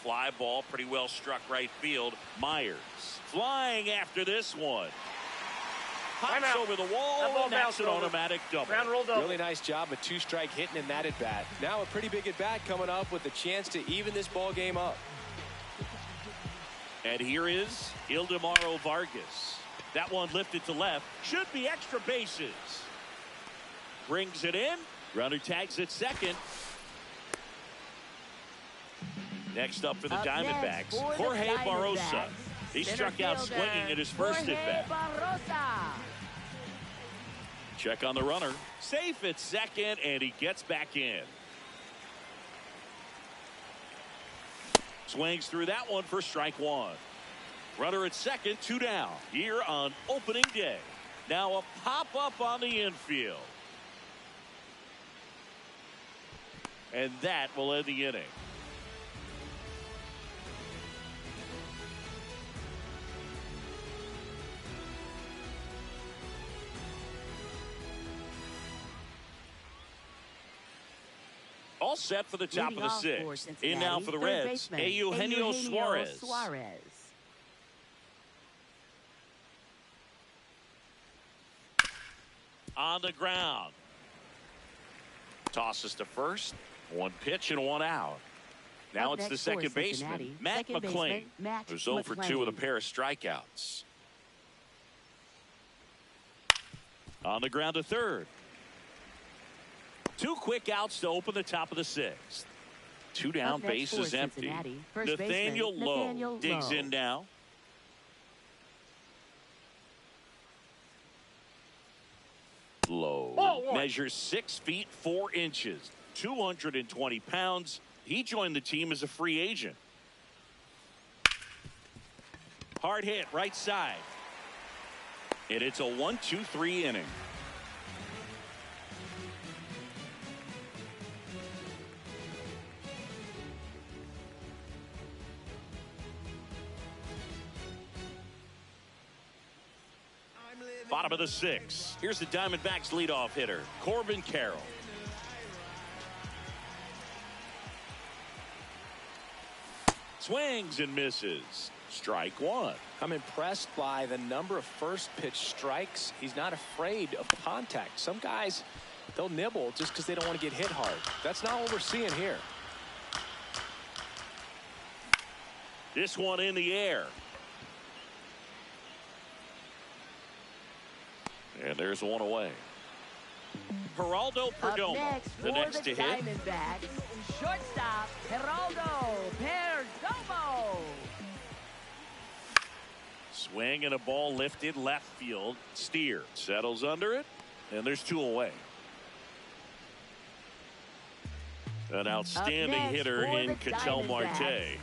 Fly ball, pretty well struck right field. Myers flying after this one. Pops over the wall, and that's an automatic double. Ground roll double. Really nice job, a 2-strike hitting in that at bat. Now a pretty big at bat coming up with a chance to even this ball game up. And here is Ildemaro Vargas. That one lifted to left. Should be extra bases. Brings it in. Runner tags at second. Next up for the Diamondbacks, Jorge Barrosa. He struck out swinging at his first at bat. Check on the runner. Safe at second, and he gets back in. Swings through that one for strike 1. Runner at second, 2 down. Here on opening day. Now a pop-up on the infield. And that will end the inning. All set for the top of the 6th. In now for the Reds, Eugenio Suarez. On the ground. Tosses to first. 1 pitch and 1 out. Now it's the second baseman, Matt McClain, who's 0 for 2 with a pair of strikeouts. On the ground to third. 2 quick outs to open the top of the 6th. 2 down, bases empty. Nathaniel Lowe digs in now. Lowe measures 6 feet 4 inches, 220 pounds. He joined the team as a free agent. Hard hit right side. And it's a 1-2-3 inning. Bottom of the 6th. Here's the Diamondbacks leadoff hitter, Corbin Carroll. Swings and misses. Strike 1. I'm impressed by the number of first pitch strikes. He's not afraid of contact. Some guys, they'll nibble just because they don't want to get hit hard. That's not what we're seeing here. This one in the air. And there's one away. Geraldo Perdomo, the next to hit. Diamondbacks, shortstop, Geraldo Perdomo. Swing and a ball lifted left field. Steer settles under it, and there's 2 away. An outstanding hitter in Ketel Marte.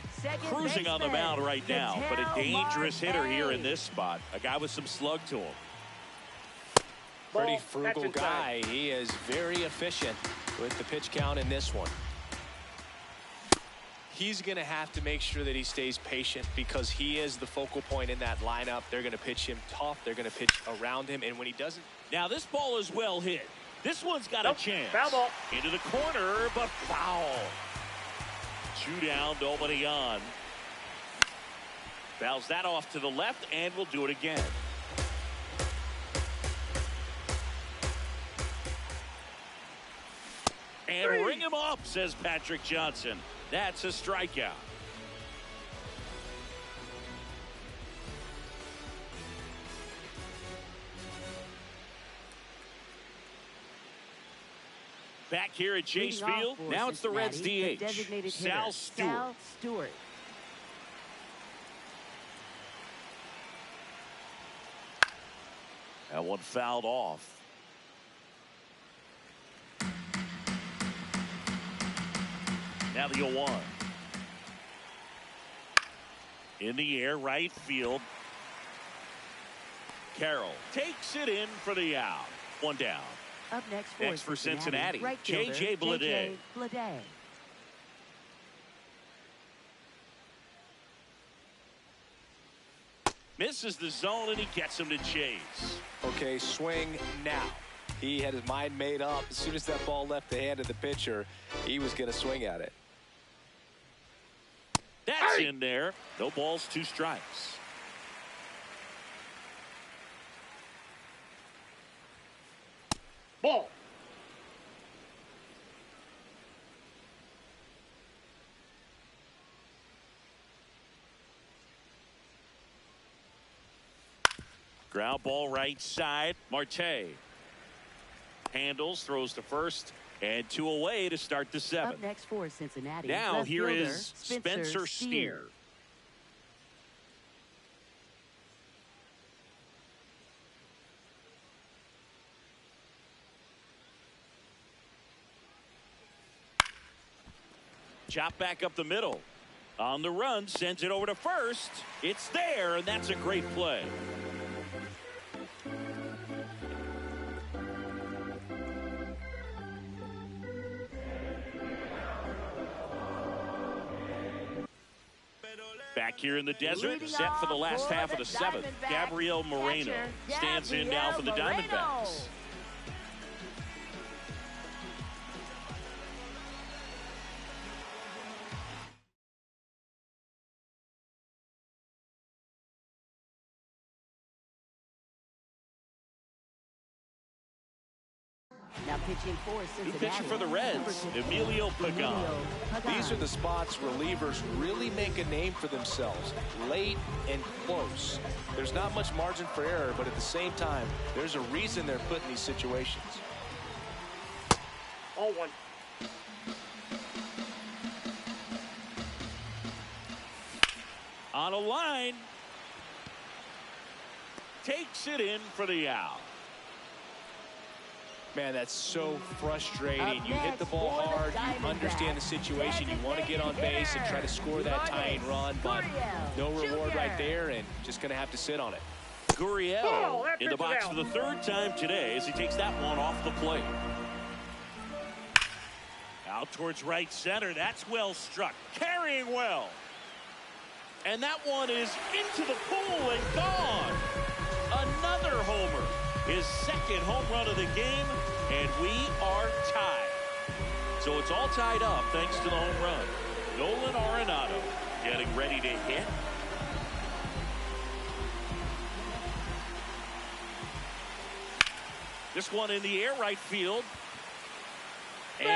Cruising on the mound right now, but a dangerous hitter here in this spot. A guy with some slug to him. Pretty frugal guy. He is very efficient with the pitch count in this one. He's going to have to make sure that he stays patient because he is the focal point in that lineup. They're going to pitch him tough. They're going to pitch around him. And when he doesn't. Now this ball is well hit. This one's got a chance. Foul ball. Into the corner, but foul. 2 down, nobody on. Fouls that off to the left, and will do it again. And ring him up, says Patrick Johnson. That's a strikeout. Back here at Chase Field, now it's the Reds DH, Sal Stewart. That one fouled off. Now the 0-1. In the air, right field. Carroll takes it in for the out. 1 down. Up next for Cincinnati, J.J. Bleday. Misses the zone, and he gets him to chase. Okay, swing now. He had his mind made up. As soon as that ball left the hand of the pitcher, he was going to swing at it. That's in there. No balls, 2 strikes. Ball. Ground ball right side. Marte handles, throws to first, and 2 away to start the 7th. Up next for Cincinnati. Now here is Spencer Steer. Chop back up the middle. On the run, sends it over to first. It's there, and that's a great play. Back here in the desert, set for the last half of the 7th. Gabriel Moreno stands in now for the Diamondbacks. Now pitching for Cincinnati. New pitcher for the Reds, Emilio Pagan. These are the spots relievers really make a name for themselves, late and close. There's not much margin for error, but at the same time, there's a reason they're put in these situations. Ball one. On a line. Takes it in for the out. Man, that's so frustrating. You hit the ball hard, you understand the situation, you want to get on base and try to score that tying run, but no reward right there, and just going to have to sit on it. Gurriel in the box for the third time today as he takes that one off the plate. Out towards right center. That's well struck. Carrying well. And that one is into the pool and gone. Another homer. His second home run of the game, and we are tied. So it's all tied up thanks to the home run. Nolan Arenado getting ready to hit. This one in the air, right field. And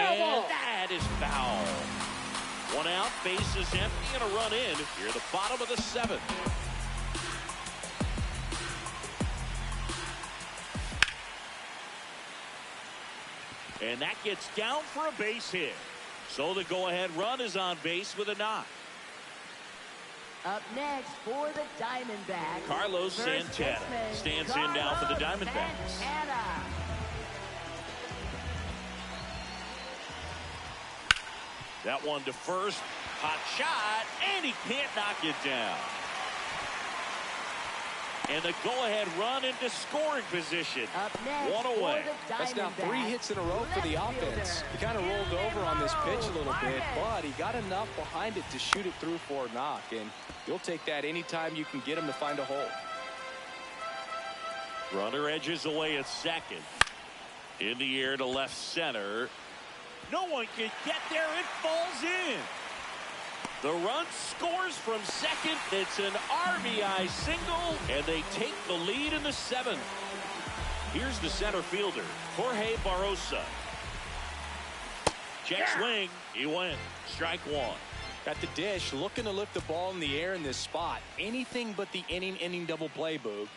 that is foul. One out, base is empty, and a run in here at the bottom of the seventh. And that gets down for a base hit. So the go-ahead run is on base with a knock. Up next for the Diamondbacks, Carlos Santana stands in now for the Diamondbacks. That one to first. Hot shot, and he can't knock it down. And the go-ahead run into scoring position. One away. That's now 3 hits in a row for the offense. He kind of rolled over on this pitch a little bit, but he got enough behind it to shoot it through for a knock. And you'll take that anytime you can get him to find a hole. Runner edges away at second. In the air to left center. No one can get there. It falls in. The run scores from second. It's an RBI single, and they take the lead in the seventh. Here's the center fielder, Jorge Barrosa. Check swing. He went. Strike one. Got the dish, looking to lift the ball in the air in this spot. Anything but the inning double play, Boog.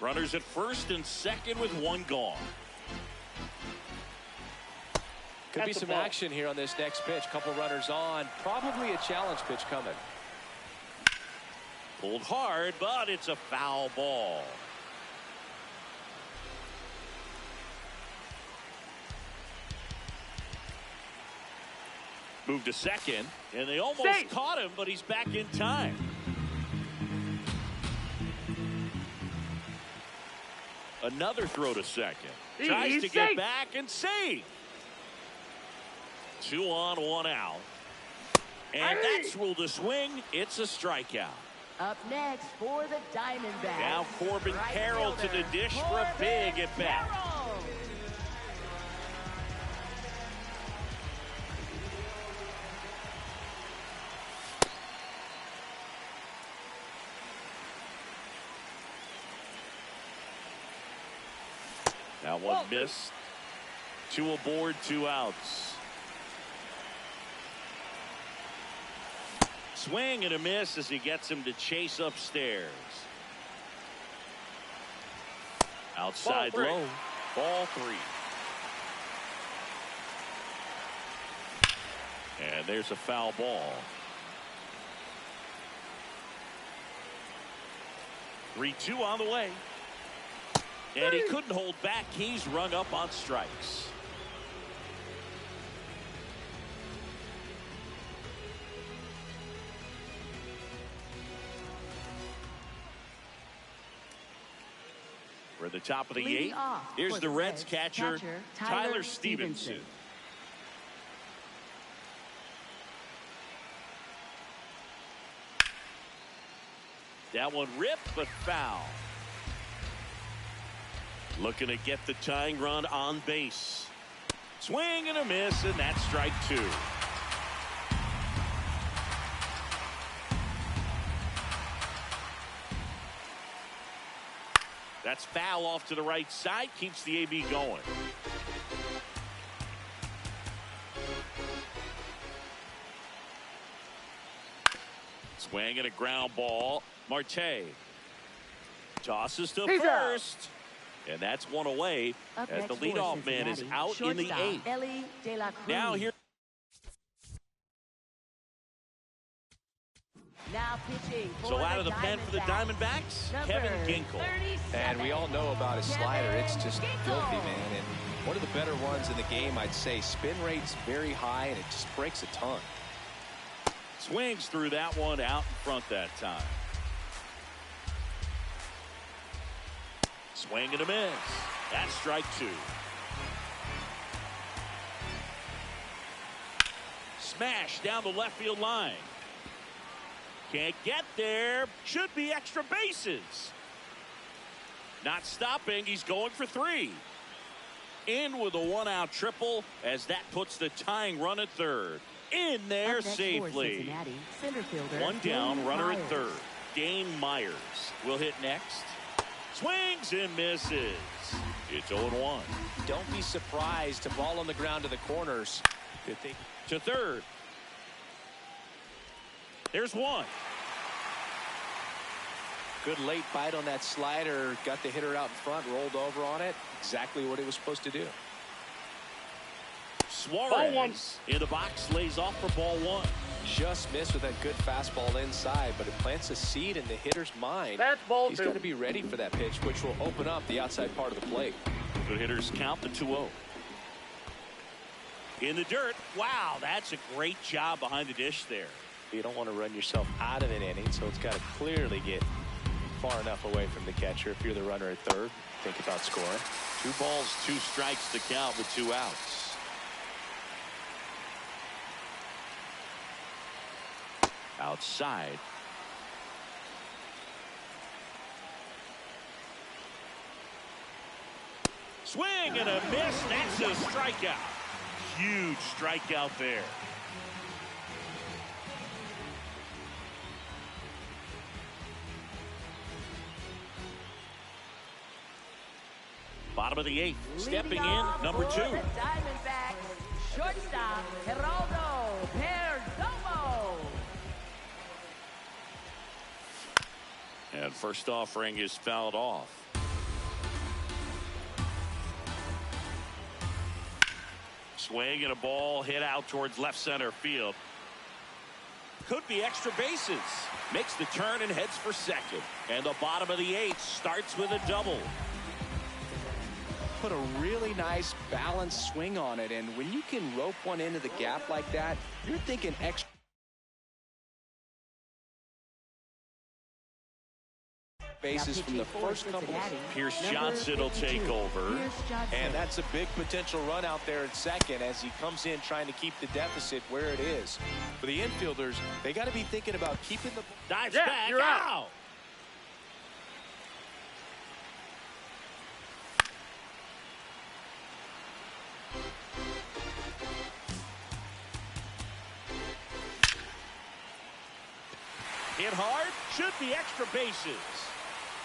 Runners at first and second with one gone. Could be some action here on this next pitch. Couple runners on. Probably a challenge pitch coming. Pulled hard, but it's a foul ball. Moved to second, and they almost caught him, but he's back in time. Another throw to second. Tries to get back and save. 2 on, 1 out. And that's ruled a swing. It's a strikeout. Up next for the Diamondbacks. Now Corbin Carroll to the dish for a big at bat. That one missed. 2 aboard, 2 outs. Swing and a miss as he gets him to chase upstairs. Outside low. Ball 3. And there's a foul ball. 3-2 on the way. And he couldn't hold back. He's rung up on strikes. We're at the top of the 8th. Here's the Reds catcher, Tyler Stevenson. That one ripped, but foul. Looking to get the tying run on base. Swing and a miss, and that's strike 2. That's foul off to the right side. Keeps the AB going. Swing and a ground ball. Marte. Tosses to first. And that's one away as the leadoff man is out in the 8th. Now here. Now pitching So out of the pen for the Diamondbacks, Kevin Ginkel. And we all know about his slider. It's just filthy, man. And one of the better ones in the game, I'd say. Spin rate's very high, and it just breaks a ton. Swings through that one out in front that time. Swing and a miss. That's strike 2. Smash down the left field line. Can't get there. Should be extra bases. Not stopping. He's going for 3. In with a 1-out triple as that puts the tying run at third. In there safely. One down, runner at third. Dane Myers will hit next. Swings and misses. It's 0-1. Don't be surprised to ball on the ground to the corners. To third. There's one. Good late bite on that slider. Got the hitter out in front, rolled over on it. Exactly what it was supposed to do. Suarez in the box, lays off for ball 1. Just missed with that good fastball inside, but it plants a seed in the hitter's mind. That's ball 2. He's got to be ready for that pitch, which will open up the outside part of the plate. Good hitters count the 2-0. In the dirt. Wow, that's a great job behind the dish there. You don't want to run yourself out of an inning, so it's got to clearly get far enough away from the catcher. If you're the runner at third, think about scoring. 2 balls, 2 strikes to count with 2 outs. Outside. Swing and a miss. That's a strikeout. Huge strikeout there. Bottom of the 8th. Stepping in, number 2. Diamondbacks, shortstop, Geraldo Perdomo. And first offering is fouled off. Swing and a ball hit out towards left center field. Could be extra bases. Makes the turn and heads for second. And the bottom of the 8th starts with a double. Put a really nice balanced swing on it, and when you can rope one into the gap like that, you're thinking extra bases from the first couple. Pierce Johnson will take over, and that's a big potential run out there at second as he comes in trying to keep the deficit where it is. For the infielders, they got to be thinking about keeping the dives back. You're out. Hit hard, should be extra bases.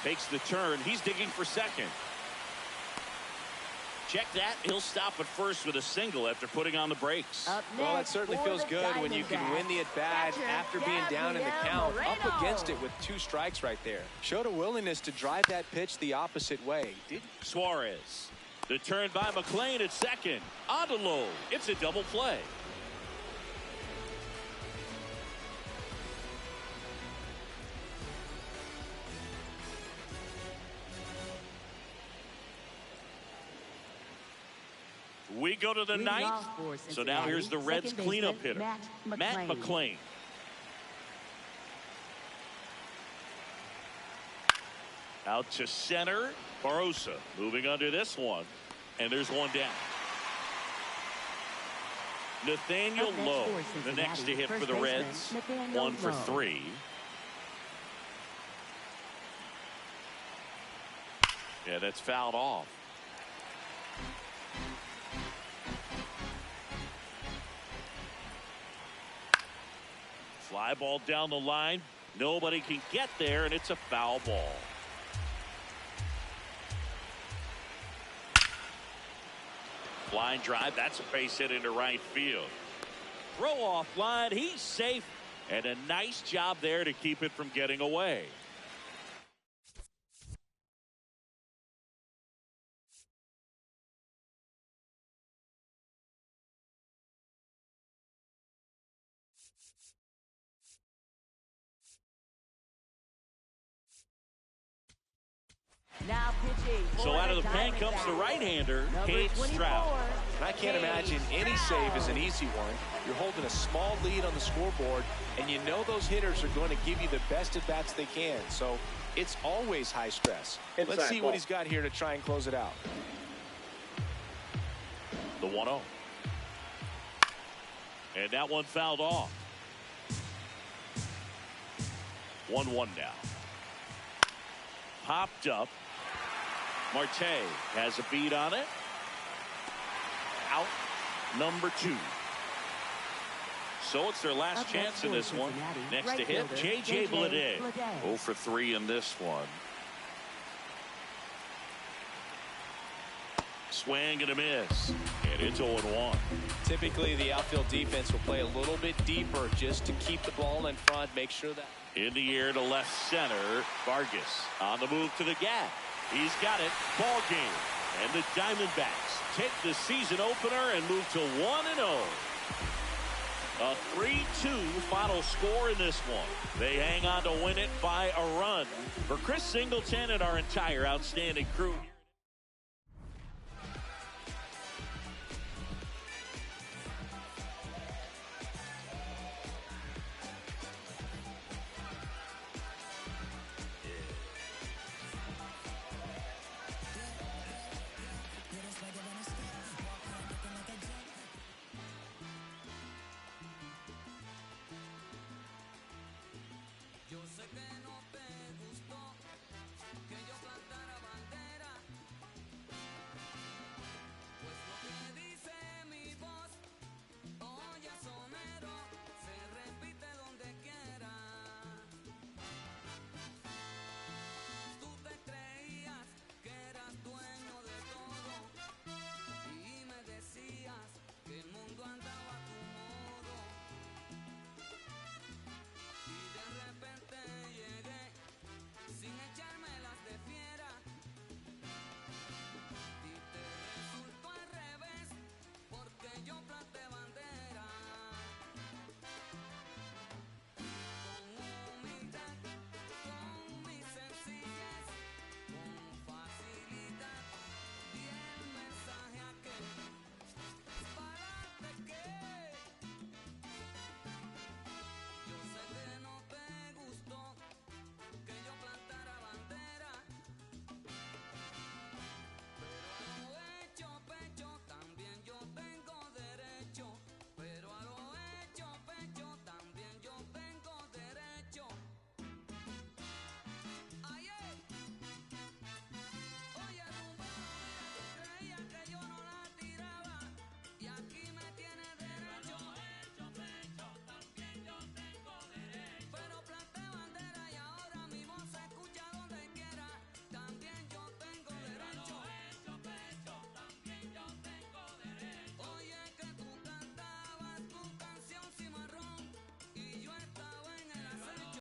Takes the turn, he's digging for second. Check that, he'll stop at first with a single after putting on the brakes. Well, that certainly feels good when you can win the at-bat after being down in the count, up against it with 2 strikes right there. Showed a willingness to drive that pitch the opposite way. Suarez, the turn by McLean at second. On to Lowe, it's a double play. We go to the 9th. So now here's the Reds cleanup hitter, Matt McLean. Out to center. Barossa moving under this one. And there's one down. Nathaniel Lowe, the next to hit for the Reds. 1 for 3. Yeah, that's fouled off. Fly ball down the line. Nobody can get there, and it's a foul ball. Line drive. That's a base hit into right field. Throw off line. He's safe. And a nice job there to keep it from getting away. Now pitching. So out of the pen comes the right-hander, Cade Stroud. And I can't imagine any save is an easy one. You're holding a small lead on the scoreboard, and you know those hitters are going to give you the best at-bats they can. So it's always high stress. Let's see what he's got here to try and close it out. The 1-0. And that one fouled off. 1-1 now. Popped up. Marte has a beat on it. Out number 2. So it's their last chance in this one. Next to him, J.J. Bleday. 0 for 3 in this one. Swing and a miss. And it's 0-1. Typically, the outfield defense will play a little bit deeper just to keep the ball in front, make sure that. In the air to left center. Vargas on the move to the gap. He's got it. Ball game. And the Diamondbacks take the season opener and move to 1-0. A 3-2 final score in this one. They hang on to win it by a run. For Chris Singleton and our entire outstanding crew.